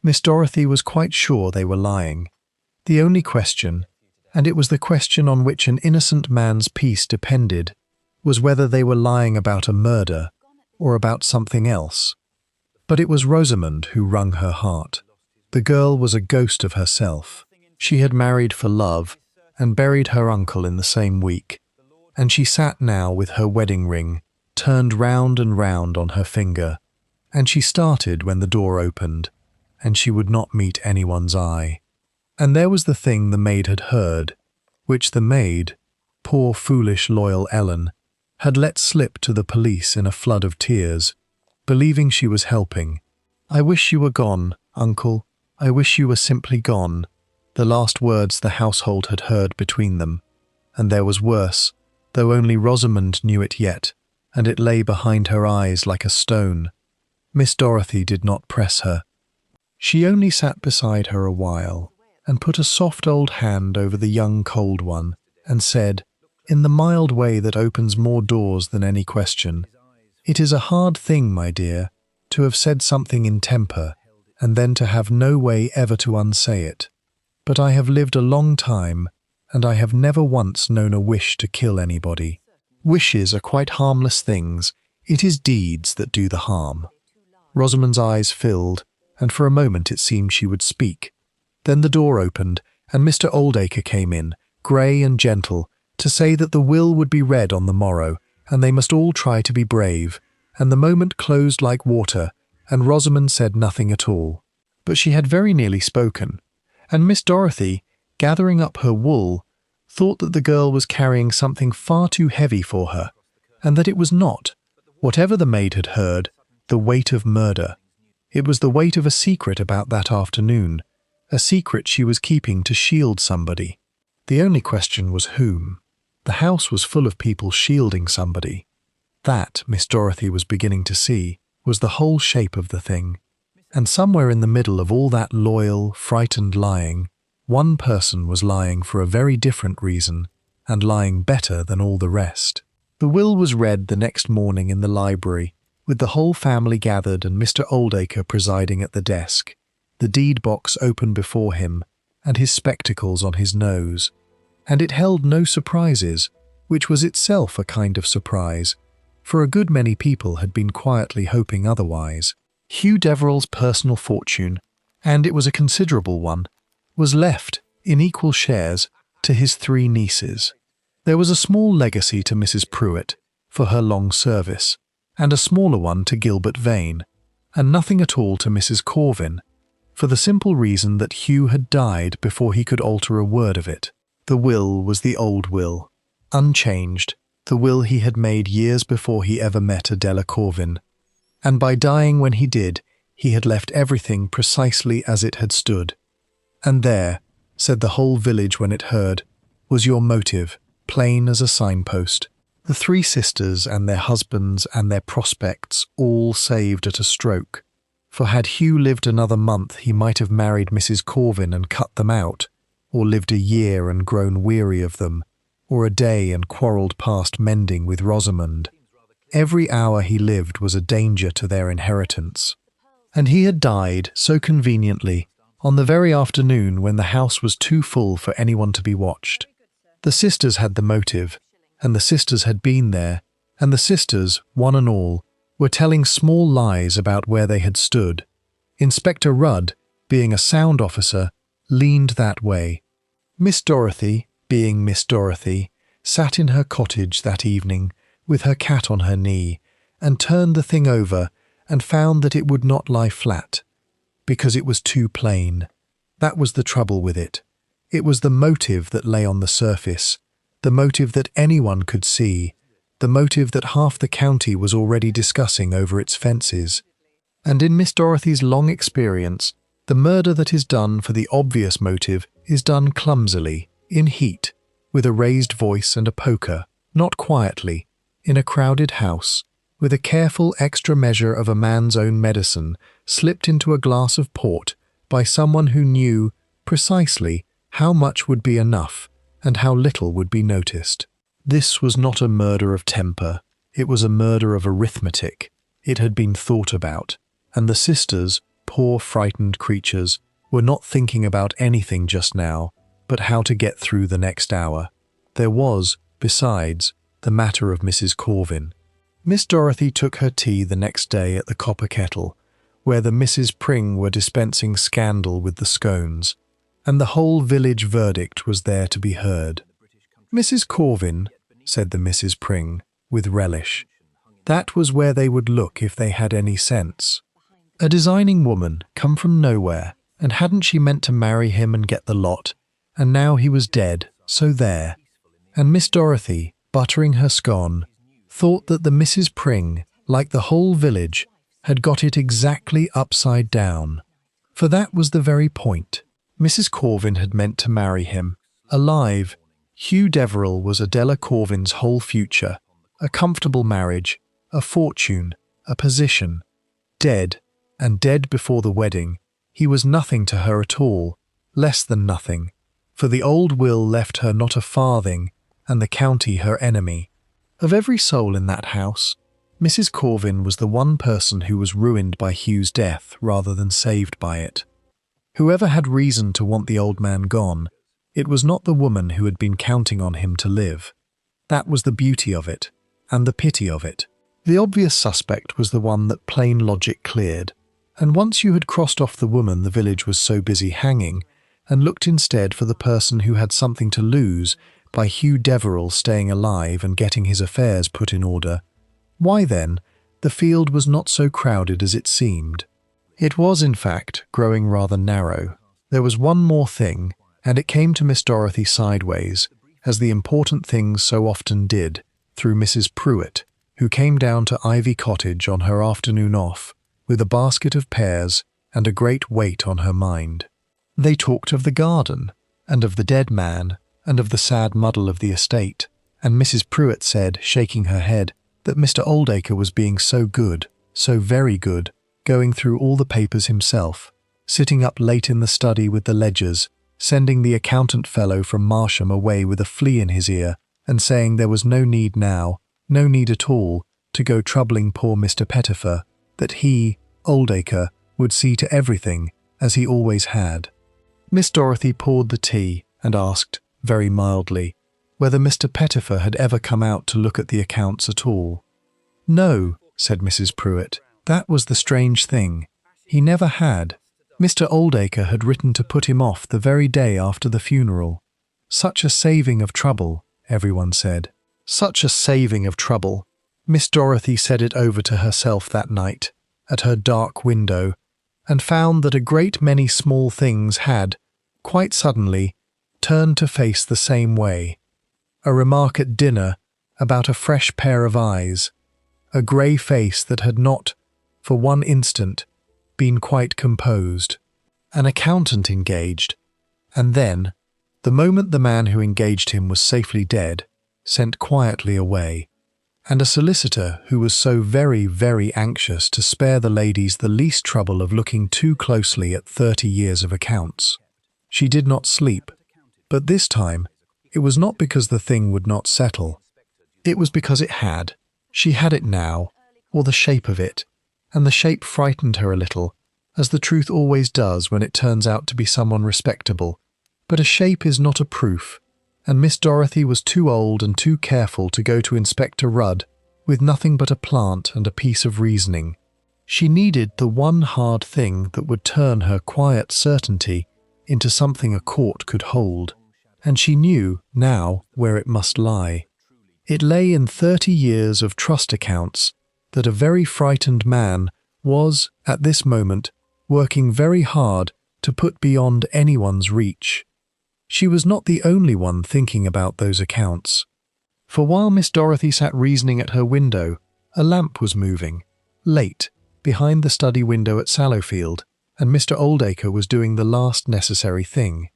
Miss Dorothy was quite sure they were lying. The only question, and it was the question on which an innocent man's peace depended, was whether they were lying about a murder or about something else. But it was Rosamond who wrung her heart. The girl was a ghost of herself. She had married for love, and buried her uncle in the same week, and she sat now with her wedding ring turned round and round on her finger, and she started when the door opened, and she would not meet anyone's eye. And there was the thing the maid had heard, which the maid, poor foolish loyal Ellen, had let slip to the police in a flood of tears, believing she was helping. "I wish you were gone, uncle, I wish you were simply gone," the last words the household had heard between them. And there was worse, though only Rosamond knew it yet, and it lay behind her eyes like a stone. Miss Dorothy did not press her. She only sat beside her a while, and put a soft old hand over the young cold one, and said, in the mild way that opens more doors than any question, "It is a hard thing, my dear, to have said something in temper, and then to have no way ever to unsay it. but I have lived a long time, and I have never once known a wish to kill anybody. Wishes are quite harmless things. It is deeds that do the harm." Rosamond's eyes filled, and for a moment it seemed she would speak. Then the door opened, and Mr. Oldacre came in, grey and gentle, to say that the will would be read on the morrow, and they must all try to be brave, and the moment closed like water, and Rosamond said nothing at all. But she had very nearly spoken, and Miss Dorothy, gathering up her wool, thought that the girl was carrying something far too heavy for her, and that it was not, whatever the maid had heard, the weight of murder. It was the weight of a secret about that afternoon, a secret she was keeping to shield somebody. The only question was whom. The house was full of people shielding somebody. That, Miss Dorothy was beginning to see, was the whole shape of the thing. And somewhere in the middle of all that loyal, frightened lying, one person was lying for a very different reason, and lying better than all the rest. The will was read the next morning in the library, with the whole family gathered and Mr. Oldacre presiding at the desk, the deed box open before him, and his spectacles on his nose. And it held no surprises, which was itself a kind of surprise, for a good many people had been quietly hoping otherwise. Hugh Deverell's personal fortune, and it was a considerable one, was left, in equal shares, to his 3 nieces. There was a small legacy to Mrs. Pruitt, for her long service, and a smaller one to Gilbert Vane, and nothing at all to Mrs. Corvin, for the simple reason that Hugh had died before he could alter a word of it. The will was the old will, unchanged, the will he had made years before he ever met Adela Corvin, and by dying when he did, he had left everything precisely as it had stood. And there, said the whole village when it heard, was your motive, plain as a signpost. The 3 sisters and their husbands and their prospects all saved at a stroke, for had Hugh lived another month he might have married Mrs. Corvin and cut them out, or lived a year and grown weary of them, or a day and quarrelled past mending with Rosamond. Every hour he lived was a danger to their inheritance. And he had died, so conveniently, on the very afternoon when the house was too full for anyone to be watched. The sisters had the motive, and the sisters had been there, and the sisters, one and all, were telling small lies about where they had stood. Inspector Rudd, being a sound officer, leaned that way. Miss Dorothy, being Miss Dorothy, sat in her cottage that evening, with her cat on her knee, and turned the thing over and found that it would not lie flat, because it was too plain. That was the trouble with it. It was the motive that lay on the surface, the motive that anyone could see, the motive that half the county was already discussing over its fences. And in Miss Dorothy's long experience, the murder that is done for the obvious motive is done clumsily, in heat, with a raised voice and a poker, not quietly, in a crowded house, with a careful extra measure of a man's own medicine slipped into a glass of port by someone who knew, precisely, how much would be enough and how little would be noticed. This was not a murder of temper, it was a murder of arithmetic. It had been thought about, and the sisters, poor frightened creatures, were not thinking about anything just now, but how to get through the next hour. There was, besides, the matter of Mrs. Corvin. Miss Dorothy took her tea the next day at the Copper Kettle, where the Misses Pring were dispensing scandal with the scones, and the whole village verdict was there to be heard. Mrs. Corvin, said the Misses Pring, with relish. That was where they would look if they had any sense. A designing woman, come from nowhere, and hadn't she meant to marry him and get the lot, and now he was dead, so there. And Miss Dorothy, buttering her scone, thought that the Mrs. Pring, like the whole village, had got it exactly upside down. For that was the very point. Mrs. Corvin had meant to marry him. Alive, Hugh Deverell was Adela Corvin's whole future, a comfortable marriage, a fortune, a position. Dead, and dead before the wedding, he was nothing to her at all, less than nothing, for the old will left her not a farthing, and the county her enemy. Of every soul in that house, Mrs. Corvin was the one person who was ruined by Hugh's death rather than saved by it. Whoever had reason to want the old man gone, it was not the woman who had been counting on him to live. That was the beauty of it, and the pity of it. The obvious suspect was the one that plain logic cleared, and once you had crossed off the woman the village was so busy hanging, and looked instead for the person who had something to lose by Hugh Deverell staying alive and getting his affairs put in order, why then, the field was not so crowded as it seemed. It was, in fact, growing rather narrow. There was one more thing, and it came to Miss Dorothy sideways, as the important things so often did, through Mrs. Pruitt, who came down to Ivy Cottage on her afternoon off, with a basket of pears and a great weight on her mind. They talked of the garden, and of the dead man, and of the sad muddle of the estate, and Mrs. Pruitt said, shaking her head, that Mr. Oldacre was being so good, so very good, going through all the papers himself, sitting up late in the study with the ledgers, sending the accountant fellow from Marsham away with a flea in his ear, and saying there was no need now, no need at all, to go troubling poor Mr. Pettifer, that he, Oldacre, would see to everything, as he always had. Miss Dorothy poured the tea, and asked, very mildly, whether Mr. Pettifer had ever come out to look at the accounts at all. No, said Mrs. Pruitt, that was the strange thing. He never had. Mr. Oldacre had written to put him off the very day after the funeral. Such a saving of trouble, everyone said. Such a saving of trouble. Miss Dorothy said it over to herself that night, at her dark window, and found that a great many small things had, quite suddenly, turned to face the same way. A remark at dinner about a fresh pair of eyes, a grey face that had not, for one instant, been quite composed, an accountant engaged, and then, the moment the man who engaged him was safely dead, sent quietly away, and a solicitor who was so very, very anxious to spare the ladies the least trouble of looking too closely at 30 years of accounts. She did not sleep, but this time it was not because the thing would not settle. It was because it had. She had it now, or the shape of it, and the shape frightened her a little, as the truth always does when it turns out to be someone respectable. But a shape is not a proof, and Miss Dorothy was too old and too careful to go to Inspector Rudd with nothing but a plant and a piece of reasoning. She needed the one hard thing that would turn her quiet certainty into something a court could hold, and she knew now where it must lie. It lay in 30 years of trust accounts that a very frightened man was, at this moment, working very hard to put beyond anyone's reach. She was not the only one thinking about those accounts. For while Miss Dorothy sat reasoning at her window, a lamp was moving, late, behind the study window at Sallowfield, and Mr. Oldacre was doing the last necessary thing.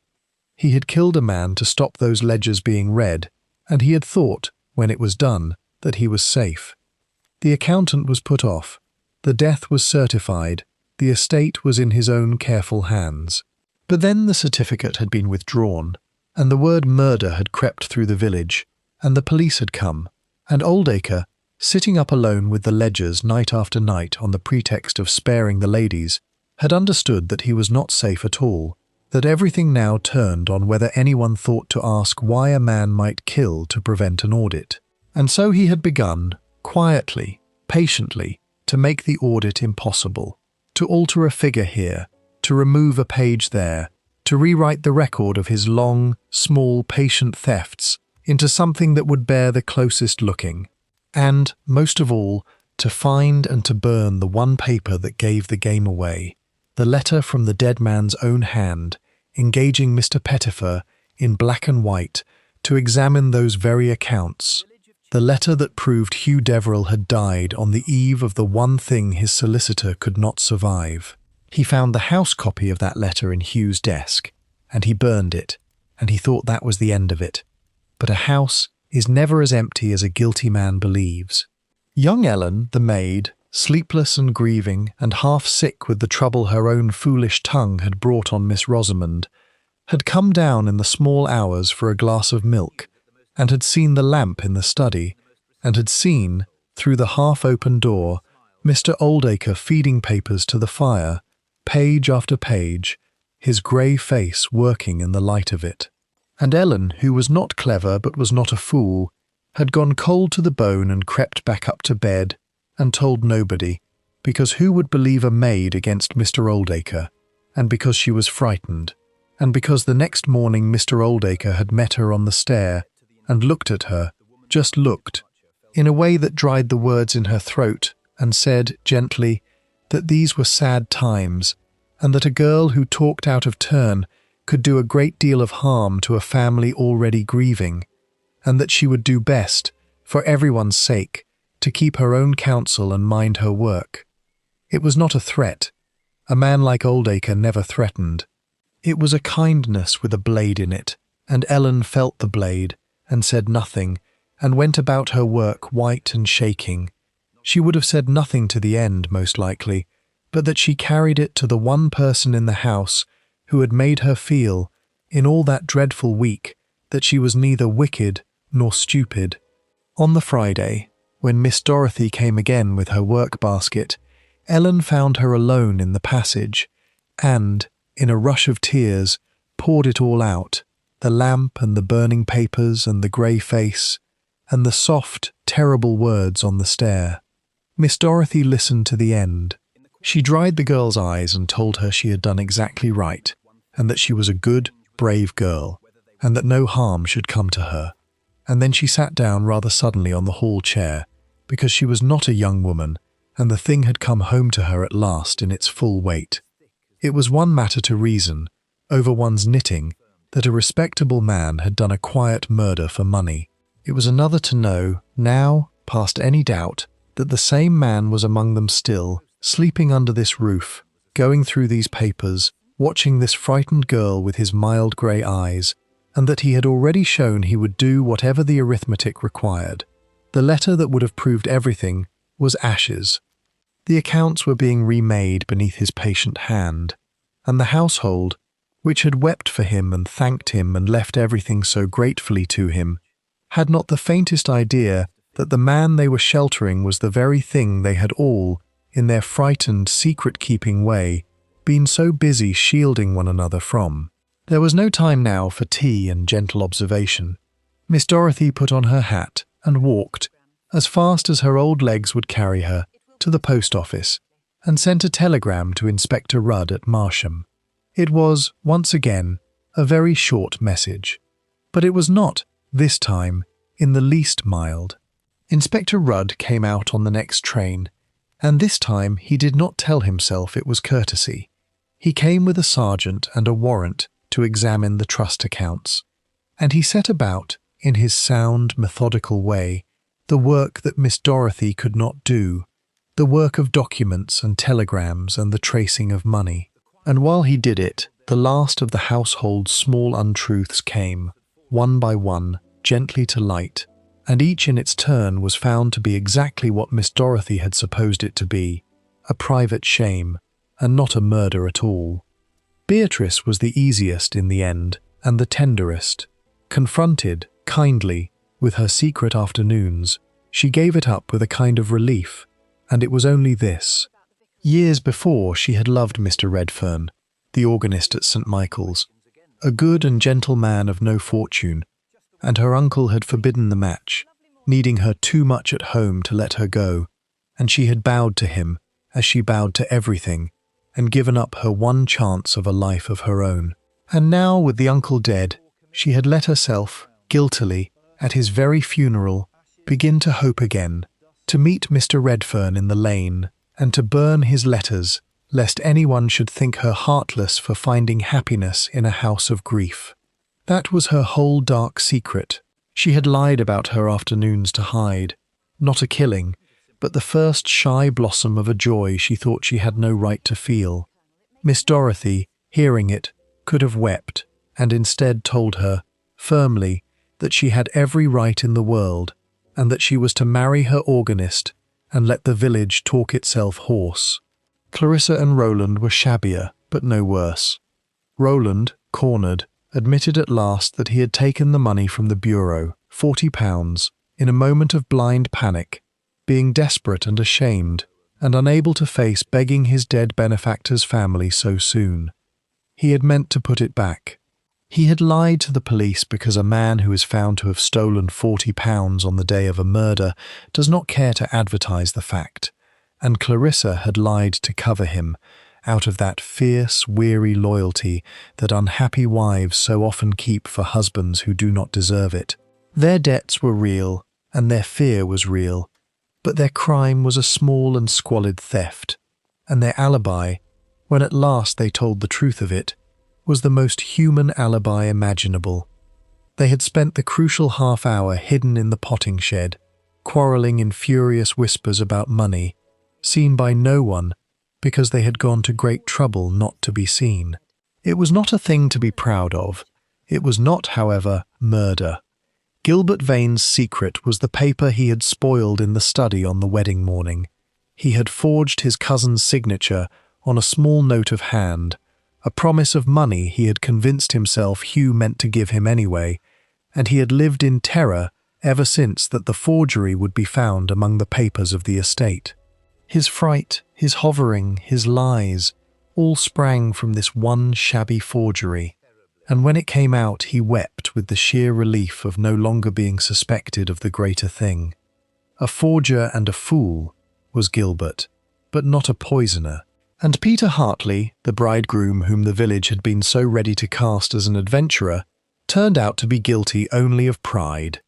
He had killed a man to stop those ledgers being read, and he had thought, when it was done, that he was safe. The accountant was put off, the death was certified, the estate was in his own careful hands. But then the certificate had been withdrawn, and the word murder had crept through the village, and the police had come, and Oldacre, sitting up alone with the ledgers night after night on the pretext of sparing the ladies, had understood that he was not safe at all, that everything now turned on whether anyone thought to ask why a man might kill to prevent an audit. And so he had begun, quietly, patiently, to make the audit impossible, to alter a figure here, to remove a page there, to rewrite the record of his long, small, patient thefts into something that would bear the closest looking, and, most of all, to find and to burn the one paper that gave the game away, the letter from the dead man's own hand, engaging Mr. Pettifer, in black and white, to examine those very accounts, the letter that proved Hugh Deverell had died on the eve of the one thing his solicitor could not survive. He found the house copy of that letter in Hugh's desk, and he burned it, and he thought that was the end of it. But a house is never as empty as a guilty man believes. Young Ellen, the maid, sleepless and grieving, and half sick with the trouble her own foolish tongue had brought on Miss Rosamond, had come down in the small hours for a glass of milk, and had seen the lamp in the study, and had seen, through the half-open door, Mr. Oldacre feeding papers to the fire, page after page, his grey face working in the light of it. And Ellen, who was not clever but was not a fool, had gone cold to the bone and crept back up to bed and told nobody, because who would believe a maid against Mr. Oldacre, and because she was frightened, and because the next morning Mr. Oldacre had met her on the stair and looked at her, just looked, in a way that dried the words in her throat, and said gently that these were sad times, and that a girl who talked out of turn could do a great deal of harm to a family already grieving, and that she would do best, for everyone's sake, to keep her own counsel and mind her work. It was not a threat. A man like Oldacre never threatened. It was a kindness with a blade in it, and Ellen felt the blade, and said nothing, and went about her work white and shaking. She would have said nothing to the end, most likely, but that she carried it to the one person in the house who had made her feel, in all that dreadful week, that she was neither wicked nor stupid. On the Friday, when Miss Dorothy came again with her work-basket, Ellen found her alone in the passage, and, in a rush of tears, poured it all out, the lamp and the burning papers and the grey face, and the soft, terrible words on the stair. Miss Dorothy listened to the end. She dried the girl's eyes and told her she had done exactly right, and that she was a good, brave girl, and that no harm should come to her. And then she sat down rather suddenly on the hall chair, because she was not a young woman, and the thing had come home to her at last in its full weight. It was one matter to reason, over one's knitting, that a respectable man had done a quiet murder for money. It was another to know, now, past any doubt, that the same man was among them still, sleeping under this roof, going through these papers, watching this frightened girl with his mild grey eyes, and that he had already shown he would do whatever the arithmetic required. The letter that would have proved everything was ashes. The accounts were being remade beneath his patient hand, and the household, which had wept for him and thanked him and left everything so gratefully to him, had not the faintest idea that the man they were sheltering was the very thing they had all, in their frightened, secret-keeping way, been so busy shielding one another from. There was no time now for tea and gentle observation. Miss Dorothy put on her hat and walked, as fast as her old legs would carry her, to the post office, and sent a telegram to Inspector Rudd at Marsham. It was, once again, a very short message. But it was not, this time, in the least mild. Inspector Rudd came out on the next train, and this time he did not tell himself it was courtesy. He came with a sergeant and a warrant to examine the trust accounts, and he set about, in his sound, methodical way, the work that Miss Dorothy could not do, the work of documents and telegrams and the tracing of money. And while he did it, the last of the household's small untruths came, one by one, gently to light, and each in its turn was found to be exactly what Miss Dorothy had supposed it to be, a private shame, and not a murder at all. Beatrice was the easiest in the end, and the tenderest. Confronted, kindly, with her secret afternoons, she gave it up with a kind of relief, and it was only this. Years before she had loved Mr. Redfern, the organist at St. Michael's, a good and gentle man of no fortune, and her uncle had forbidden the match, needing her too much at home to let her go, and she had bowed to him, as she bowed to everything, and given up her one chance of a life of her own. And now, with the uncle dead, she had let herself, guiltily, at his very funeral, begin to hope again, to meet Mr. Redfern in the lane, and to burn his letters, lest anyone should think her heartless for finding happiness in a house of grief. That was her whole dark secret. She had lied about her afternoons to hide, not a killing, but the first shy blossom of a joy she thought she had no right to feel. Miss Dorothy, hearing it, could have wept, and instead told her, firmly, that she had every right in the world, and that she was to marry her organist and let the village talk itself hoarse. Clarissa and Roland were shabbier, but no worse. Roland, cornered, admitted at last that he had taken the money from the bureau, £40, in a moment of blind panic, being desperate and ashamed, and unable to face begging his dead benefactor's family so soon. He had meant to put it back. He had lied to the police because a man who is found to have stolen £40 on the day of a murder does not care to advertise the fact, and Clarissa had lied to cover him, out of that fierce, weary loyalty that unhappy wives so often keep for husbands who do not deserve it. Their debts were real, and their fear was real, but their crime was a small and squalid theft, and their alibi, when at last they told the truth of it, was the most human alibi imaginable. They had spent the crucial half-hour hidden in the potting shed, quarrelling in furious whispers about money, seen by no one because they had gone to great trouble not to be seen. It was not a thing to be proud of. It was not, however, murder. Gilbert Vane's secret was the paper he had spoiled in the study on the wedding morning. He had forged his cousin's signature on a small note of hand, a promise of money he had convinced himself Hugh meant to give him anyway, and he had lived in terror ever since that the forgery would be found among the papers of the estate. His fright, his hovering, his lies, all sprang from this one shabby forgery, and when it came out he wept with the sheer relief of no longer being suspected of the greater thing. A forger and a fool was Gilbert, but not a poisoner. And Peter Hartley, the bridegroom whom the village had been so ready to cast as an adventurer, turned out to be guilty only of pride.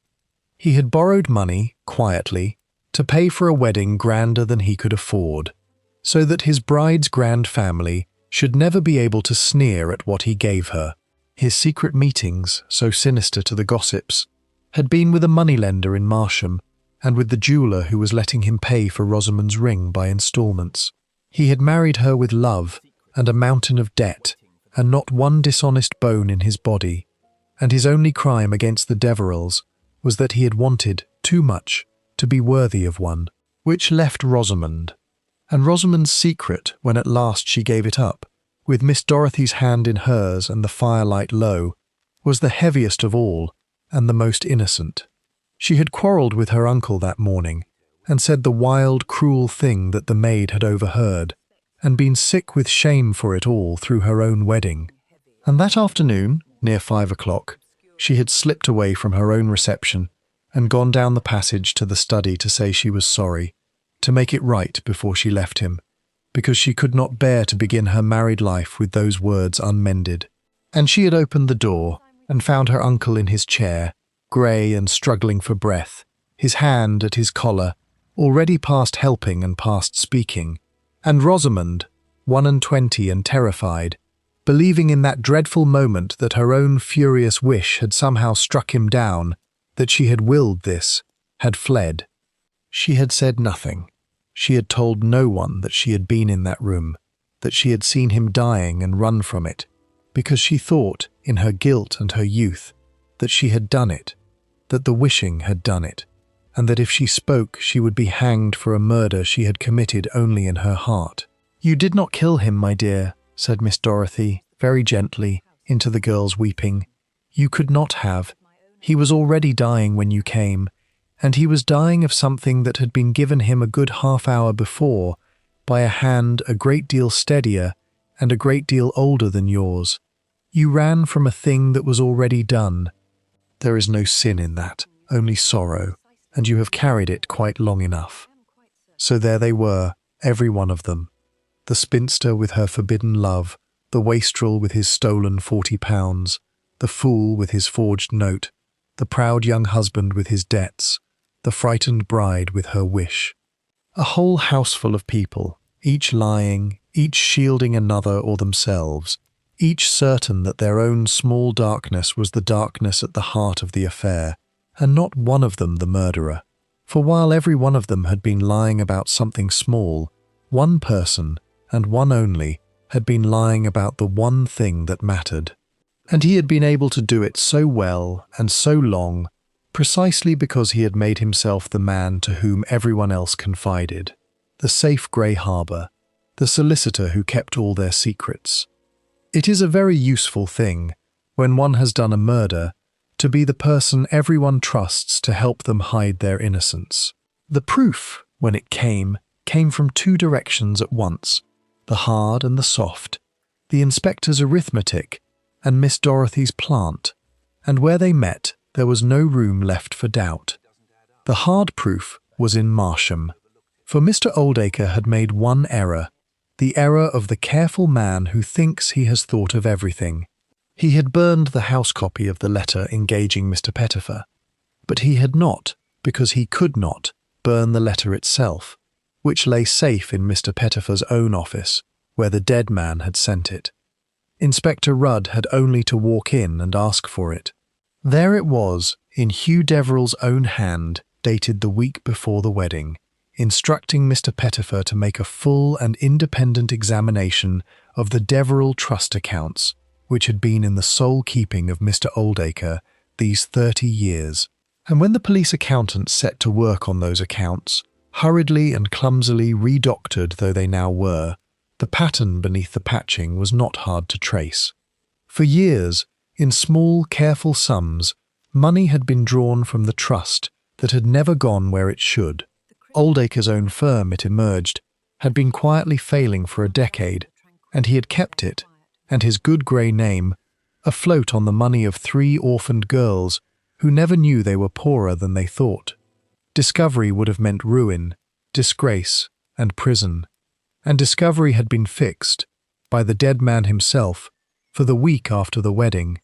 He had borrowed money, quietly, to pay for a wedding grander than he could afford, so that his bride's grand family should never be able to sneer at what he gave her. His secret meetings, so sinister to the gossips, had been with a moneylender in Marsham and with the jeweller who was letting him pay for Rosamond's ring by instalments. He had married her with love and a mountain of debt, and not one dishonest bone in his body, and his only crime against the Deverells was that he had wanted, too much, to be worthy of one, which left Rosamond. And Rosamond's secret, when at last she gave it up, with Miss Dorothy's hand in hers and the firelight low, was the heaviest of all and the most innocent. She had quarrelled with her uncle that morning, and said the wild, cruel thing that the maid had overheard, and been sick with shame for it all through her own wedding. And that afternoon, near 5 o'clock, she had slipped away from her own reception and gone down the passage to the study to say she was sorry, to make it right before she left him, because she could not bear to begin her married life with those words unmended. And she had opened the door and found her uncle in his chair, grey and struggling for breath, his hand at his collar, already past helping and past speaking, and Rosamond, 21 and terrified, believing in that dreadful moment that her own furious wish had somehow struck him down, that she had willed this, had fled. She had said nothing. She had told no one that she had been in that room, that she had seen him dying and run from it, because she thought, in her guilt and her youth, that she had done it, that the wishing had done it, and that if she spoke she would be hanged for a murder she had committed only in her heart. "You did not kill him, my dear," said Miss Dorothy, very gently, into the girl's weeping. "You could not have. He was already dying when you came, and he was dying of something that had been given him a good half-hour before, by a hand a great deal steadier and a great deal older than yours. You ran from a thing that was already done. There is no sin in that, only sorrow, and you have carried it quite long enough." So there they were, every one of them. The spinster with her forbidden love, the wastrel with his stolen £40, the fool with his forged note, the proud young husband with his debts, the frightened bride with her wish. A whole houseful of people, each lying, each shielding another or themselves, each certain that their own small darkness was the darkness at the heart of the affair, and not one of them the murderer. For while every one of them had been lying about something small, one person, and one only, had been lying about the one thing that mattered. And he had been able to do it so well and so long, precisely because he had made himself the man to whom everyone else confided, the safe grey harbour, the solicitor who kept all their secrets. It is a very useful thing, when one has done a murder, to be the person everyone trusts to help them hide their innocence. The proof, when it came from two directions at once, the hard and the soft, the inspector's arithmetic, and Miss Dorothy's plant, and where they met there was no room left for doubt. The hard proof was in Marsham, for Mr. Oldacre had made one error, the error of the careful man who thinks he has thought of everything. He had burned the house copy of the letter engaging Mr. Pettifer, but he had not, because he could not, burn the letter itself, which lay safe in Mr. Pettifer's own office, where the dead man had sent it. Inspector Rudd had only to walk in and ask for it. There it was, in Hugh Deverell's own hand, dated the week before the wedding, instructing Mr. Pettifer to make a full and independent examination of the Deverell Trust accounts, which had been in the sole keeping of Mr. Oldacre these 30 years. And when the police accountants set to work on those accounts, hurriedly and clumsily redoctored though they now were, the pattern beneath the patching was not hard to trace. For years, in small, careful sums, money had been drawn from the trust that had never gone where it should. Oldacre's own firm, it emerged, had been quietly failing for a decade, and he had kept it, and his good grey name, afloat on the money of 3 orphaned girls who never knew they were poorer than they thought. Discovery would have meant ruin, disgrace, and prison, and discovery had been fixed, by the dead man himself, for the week after the wedding.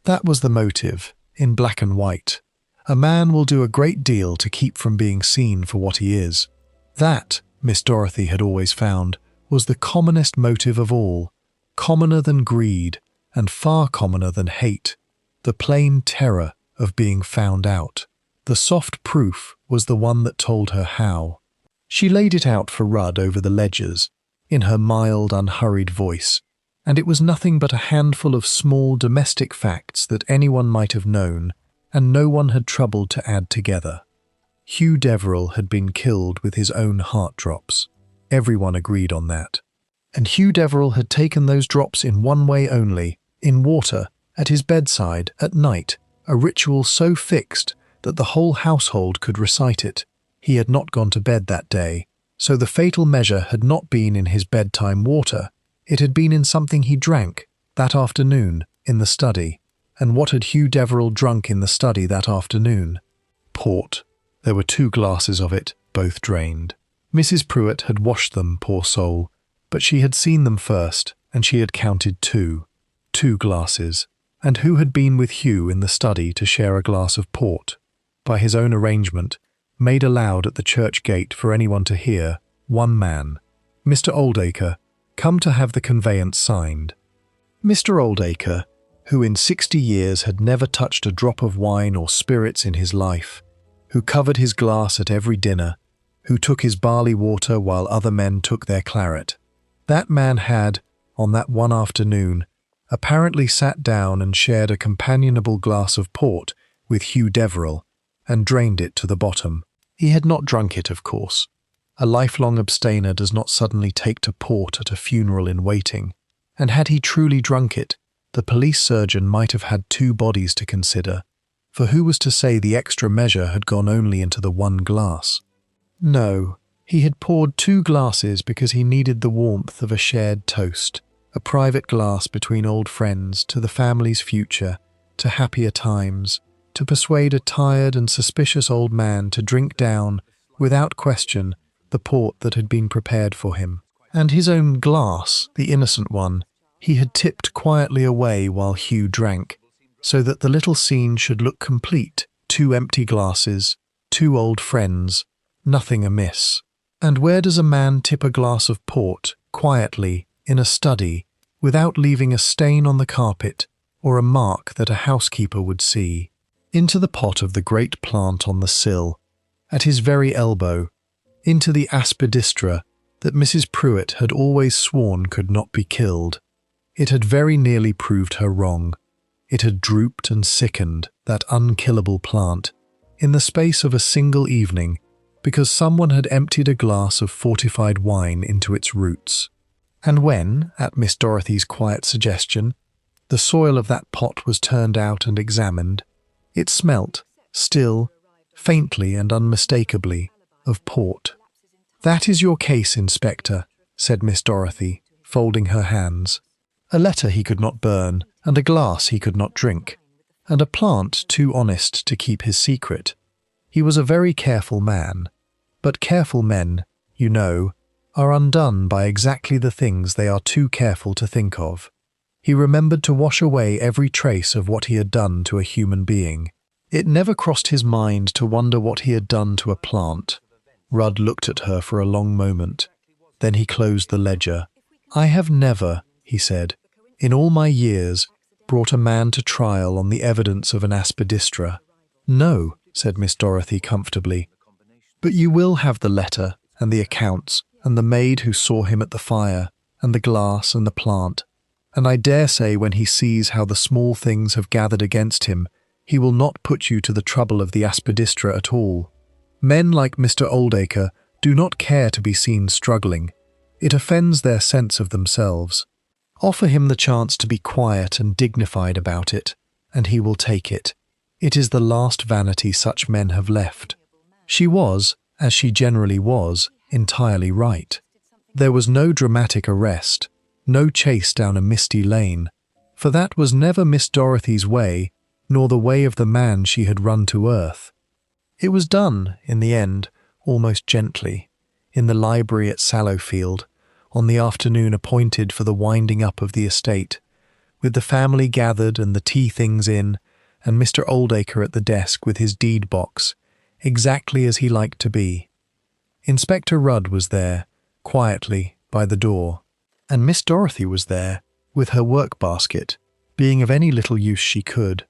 That was the motive, in black and white. A man will do a great deal to keep from being seen for what he is. That, Miss Dorothy had always found, was the commonest motive of all, commoner than greed, and far commoner than hate, the plain terror of being found out. The soft proof was the one that told her how. She laid it out for Rudd over the ledgers, in her mild, unhurried voice, and it was nothing but a handful of small domestic facts that anyone might have known, and no one had troubled to add together. Hugh Deverell had been killed with his own heart drops. Everyone agreed on that. And Hugh Deverell had taken those drops in one way only, in water, at his bedside, at night, a ritual so fixed that the whole household could recite it. He had not gone to bed that day, so the fatal measure had not been in his bedtime water. It had been in something he drank, that afternoon, in the study. And what had Hugh Deverell drunk in the study that afternoon? Port. There were 2 glasses of it, both drained. Mrs. Pruitt had washed them, poor soul, but she had seen them first, and she had counted 2. 2 glasses. And who had been with Hugh in the study to share a glass of port? By his own arrangement, made aloud at the church gate for anyone to hear, one man, Mr. Oldacre, come to have the conveyance signed. Mr. Oldacre, who in 60 years had never touched a drop of wine or spirits in his life, who covered his glass at every dinner, who took his barley water while other men took their claret. That man had, on that one afternoon, apparently sat down and shared a companionable glass of port with Hugh Deverell, and drained it to the bottom. He had not drunk it, of course. A lifelong abstainer does not suddenly take to port at a funeral in waiting, and had he truly drunk it, the police surgeon might have had 2 bodies to consider, for who was to say the extra measure had gone only into the 1 glass? No, he had poured 2 glasses because he needed the warmth of a shared toast, a private glass between old friends to the family's future, to happier times, to persuade a tired and suspicious old man to drink down, without question, the port that had been prepared for him. And his own glass, the innocent one, he had tipped quietly away while Hugh drank, so that the little scene should look complete. 2 empty glasses, 2 old friends, nothing amiss. And where does a man tip a glass of port, quietly, in a study, without leaving a stain on the carpet, or a mark that a housekeeper would see? Into the pot of the great plant on the sill, at his very elbow, into the aspidistra that Mrs. Pruitt had always sworn could not be killed. It had very nearly proved her wrong. It had drooped and sickened, that unkillable plant, in the space of a single evening, because someone had emptied a glass of fortified wine into its roots. And when, at Miss Dorothy's quiet suggestion, the soil of that pot was turned out and examined, it smelt, still, faintly and unmistakably, of port. "That is your case, Inspector," said Miss Dorothy, folding her hands. a letter he could not burn, and a glass he could not drink, and a plant too honest to keep his secret. He was a very careful man, but careful men, you know, are undone by exactly the things they are too careful to think of. He remembered to wash away every trace of what he had done to a human being. It never crossed his mind to wonder what he had done to a plant. Rudd looked at her for a long moment. Then he closed the ledger. "I have never," he said, "in all my years, brought a man to trial on the evidence of an aspidistra." "No," said Miss Dorothy comfortably. "But you will have the letter, and the accounts, and the maid who saw him at the fire, and the glass and the plant. And I dare say when he sees how the small things have gathered against him, he will not put you to the trouble of the aspidistra at all. Men like Mr. Oldacre do not care to be seen struggling. It offends their sense of themselves. Offer him the chance to be quiet and dignified about it, and he will take it. It is the last vanity such men have left." She was, as she generally was, entirely right. There was no dramatic arrest, no chase down a misty lane, for that was never Miss Dorothy's way, nor the way of the man she had run to earth. It was done, in the end, almost gently, in the library at Sallowfield, on the afternoon appointed for the winding up of the estate, with the family gathered and the tea things in, and Mr. Oldacre at the desk with his deed box, exactly as he liked to be. Inspector Rudd was there, quietly, by the door, and Miss Dorothy was there, with her work-basket, being of any little use she could.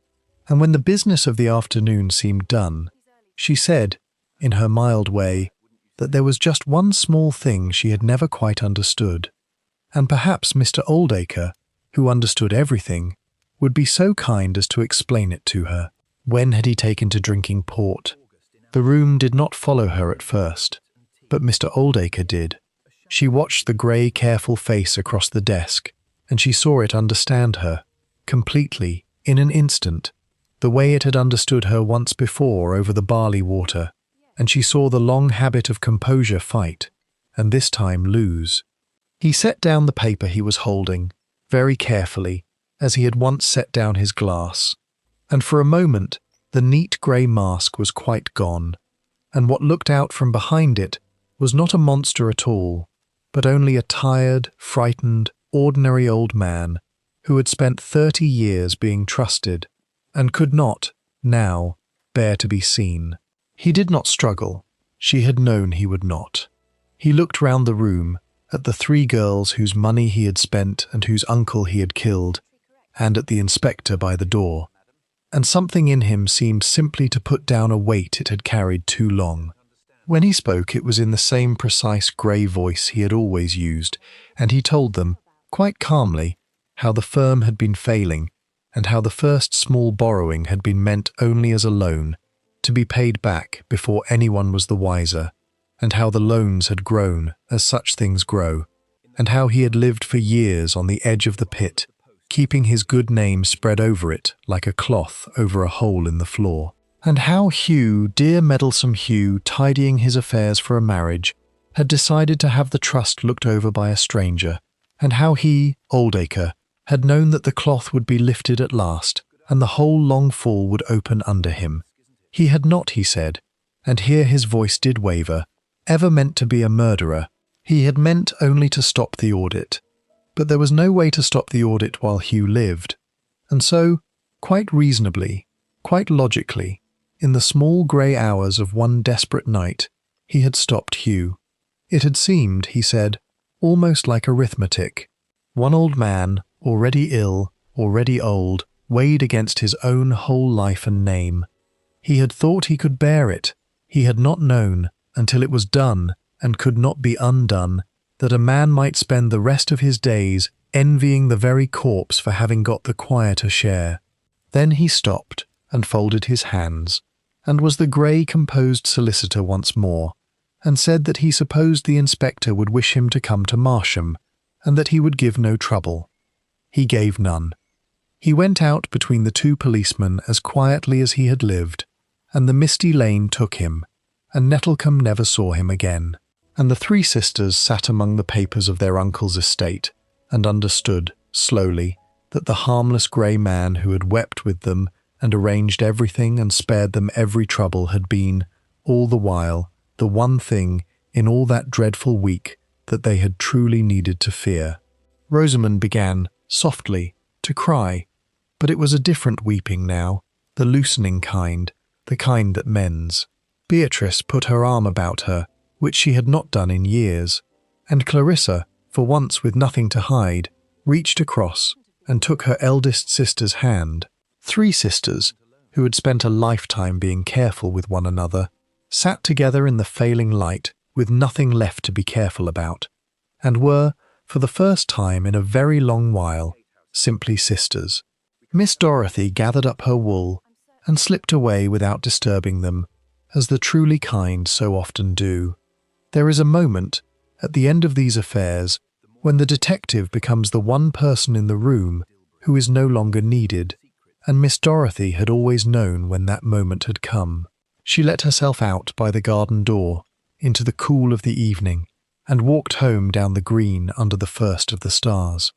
And when the business of the afternoon seemed done, she said, in her mild way, that there was just one small thing she had never quite understood, and perhaps Mr. Oldacre, who understood everything, would be so kind as to explain it to her. When had he taken to drinking port? The room did not follow her at first, but Mr. Oldacre did. She watched the grey, careful face across the desk, and she saw it understand her, completely, in an instant, the way it had understood her once before over the barley water, and she saw the long habit of composure fight, and this time lose. He set down the paper he was holding, very carefully, as he had once set down his glass, and for a moment the neat grey mask was quite gone, and what looked out from behind it was not a monster at all, but only a tired, frightened, ordinary old man who had spent 30 years being trusted and could not, now, bear to be seen. He did not struggle. She had known he would not. He looked round the room, at the 3 girls whose money he had spent and whose uncle he had killed, and at the inspector by the door, and something in him seemed simply to put down a weight it had carried too long. When he spoke, it was in the same precise grey voice he had always used, and he told them, quite calmly, how the firm had been failing, and how the first small borrowing had been meant only as a loan, to be paid back before anyone was the wiser, and how the loans had grown as such things grow, and how he had lived for years on the edge of the pit, keeping his good name spread over it like a cloth over a hole in the floor. And how Hugh, dear meddlesome Hugh, tidying his affairs for a marriage, had decided to have the trust looked over by a stranger, and how he, Oldacre, had known that the cloth would be lifted at last, and the whole long fall would open under him. He had not, he said, and here his voice did waver, ever meant to be a murderer. He had meant only to stop the audit. But there was no way to stop the audit while Hugh lived. And so, quite reasonably, quite logically, in the small grey hours of one desperate night, he had stopped Hugh. It had seemed, he said, almost like arithmetic. One old man, already ill, already old, weighed against his own whole life and name. He had thought he could bear it. He had not known, until it was done and could not be undone, that a man might spend the rest of his days envying the very corpse for having got the quieter share. Then he stopped and folded his hands, and was the grey, composed solicitor once more, and said that he supposed the inspector would wish him to come to Marsham, and that he would give no trouble. He gave none. He went out between the 2 policemen as quietly as he had lived, and the misty lane took him, and Nettlecombe never saw him again. And the 3 sisters sat among the papers of their uncle's estate, and understood, slowly, that the harmless grey man who had wept with them and arranged everything and spared them every trouble had been, all the while, the one thing in all that dreadful week that they had truly needed to fear. Rosamond began, softly, to cry, but it was a different weeping now, the loosening kind, the kind that mends. Beatrice put her arm about her, which she had not done in years, and Clarissa, for once with nothing to hide, reached across and took her eldest sister's hand. 3 sisters, who had spent a lifetime being careful with one another, sat together in the failing light with nothing left to be careful about, and were, for the first time in a very long while, simply sisters. Miss Dorothy gathered up her wool and slipped away without disturbing them, as the truly kind so often do. There is a moment, at the end of these affairs, when the detective becomes the one person in the room who is no longer needed, and Miss Dorothy had always known when that moment had come. She let herself out by the garden door, into the cool of the evening, and walked home down the green under the first of the stars.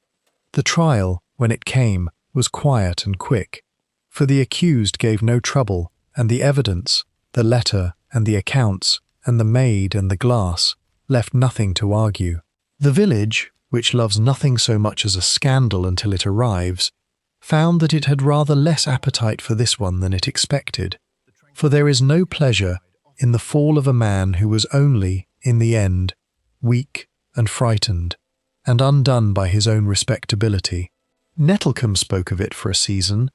The trial, when it came, was quiet and quick, for the accused gave no trouble, and the evidence, the letter and the accounts, and the maid and the glass, left nothing to argue. The village, which loves nothing so much as a scandal until it arrives, found that it had rather less appetite for this one than it expected, for there is no pleasure in the fall of a man who was only, in the end, weak and frightened, and undone by his own respectability. Nettlecombe spoke of it for a season,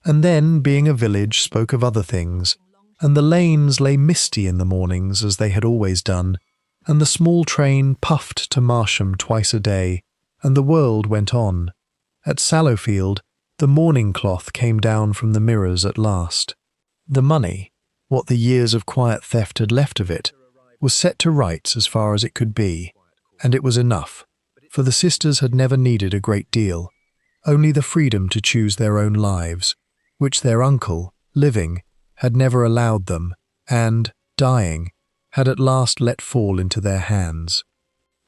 and then, being a village, spoke of other things, and the lanes lay misty in the mornings as they had always done, and the small train puffed to Marsham twice a day, and the world went on. At Sallowfield, the mourning cloth came down from the mirrors at last. The money, what the years of quiet theft had left of it, was set to rights as far as it could be, and it was enough, for the sisters had never needed a great deal, only the freedom to choose their own lives, which their uncle, living, had never allowed them, and, dying, had at last let fall into their hands.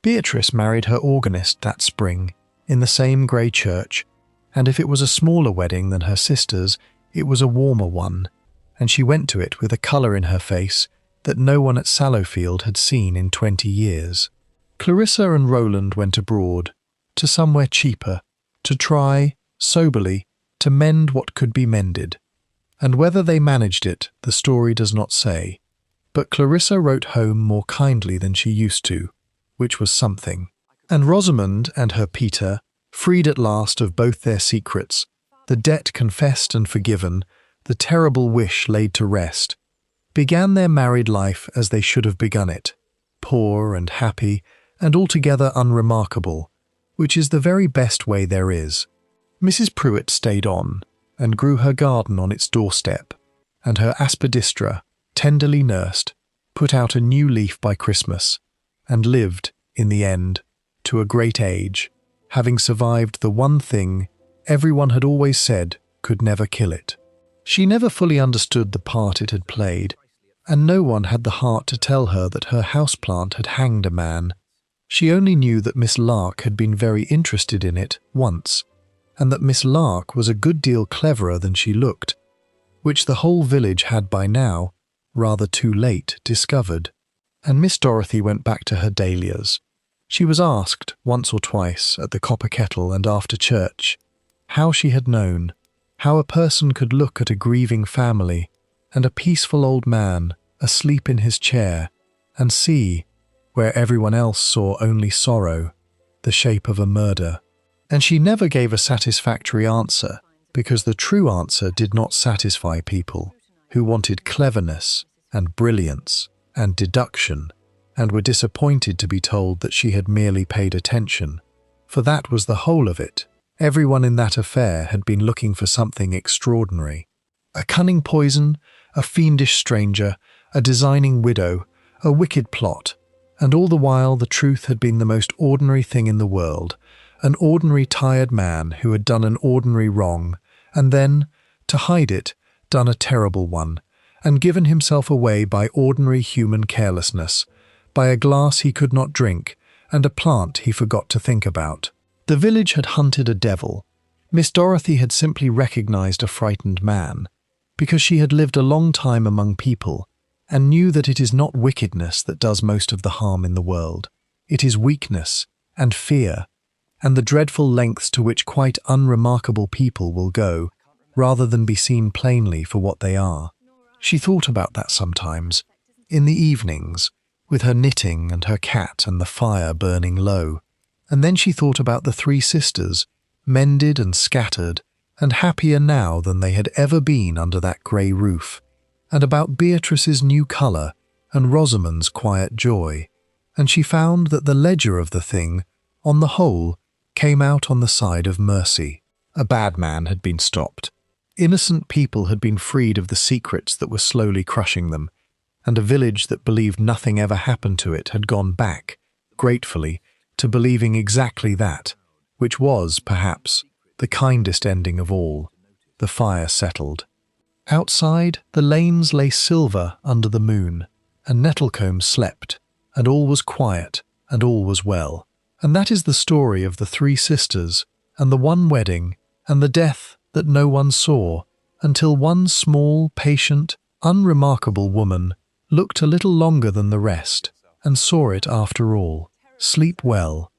Beatrice married her organist that spring, in the same grey church, and if it was a smaller wedding than her sister's, it was a warmer one, and she went to it with a colour in her face that no one at Sallowfield had seen in 20 years. Clarissa and Roland went abroad, to somewhere cheaper, to try, soberly, to mend what could be mended, and whether they managed it, the story does not say. But Clarissa wrote home more kindly than she used to, which was something. And Rosamond and her Peter, freed at last of both their secrets, the debt confessed and forgiven, the terrible wish laid to rest, began their married life as they should have begun it, poor and happy and altogether unremarkable, which is the very best way there is. Mrs. Pruitt stayed on, and grew her garden on its doorstep, and her aspidistra, tenderly nursed, put out a new leaf by Christmas, and lived, in the end, to a great age, having survived the one thing everyone had always said could never kill it. She never fully understood the part it had played, and no one had the heart to tell her that her houseplant had hanged a man. She only knew that Miss Lark had been very interested in it once, and that Miss Lark was a good deal cleverer than she looked, which the whole village had by now, rather too late, discovered. And Miss Dorothy went back to her dahlias. She was asked, once or twice, at the Copper Kettle and after church, how she had known, how a person could look at a grieving family and a peaceful old man asleep in his chair and see, where everyone else saw only sorrow, the shape of a murder. And she never gave a satisfactory answer, because the true answer did not satisfy people who wanted cleverness and brilliance and deduction, and were disappointed to be told that she had merely paid attention, for that was the whole of it. Everyone in that affair had been looking for something extraordinary. A cunning poison, a fiendish stranger, a designing widow, a wicked plot, and all the while the truth had been the most ordinary thing in the world, an ordinary tired man who had done an ordinary wrong, and then, to hide it, done a terrible one, and given himself away by ordinary human carelessness, by a glass he could not drink, and a plant he forgot to think about. The village had hunted a devil. Miss Dorothy had simply recognized a frightened man, because she had lived a long time among people and knew that it is not wickedness that does most of the harm in the world. It is weakness and fear, and the dreadful lengths to which quite unremarkable people will go, rather than be seen plainly for what they are. She thought about that sometimes, in the evenings, with her knitting and her cat and the fire burning low. And then she thought about the three sisters, mended and scattered, and happier now than they had ever been under that grey roof, and about Beatrice's new colour and Rosamond's quiet joy. And she found that the ledger of the thing, on the whole, came out on the side of mercy. A bad man had been stopped. Innocent people had been freed of the secrets that were slowly crushing them, and a village that believed nothing ever happened to it had gone back, gratefully, to believing exactly that, which was, perhaps, the kindest ending of all. The fire settled. Outside, the lanes lay silver under the moon, and Nettlecombe slept, and all was quiet, and all was well. And that is the story of the three sisters, and the one wedding, and the death that no one saw, until one small, patient, unremarkable woman looked a little longer than the rest, and saw it after all. Sleep well.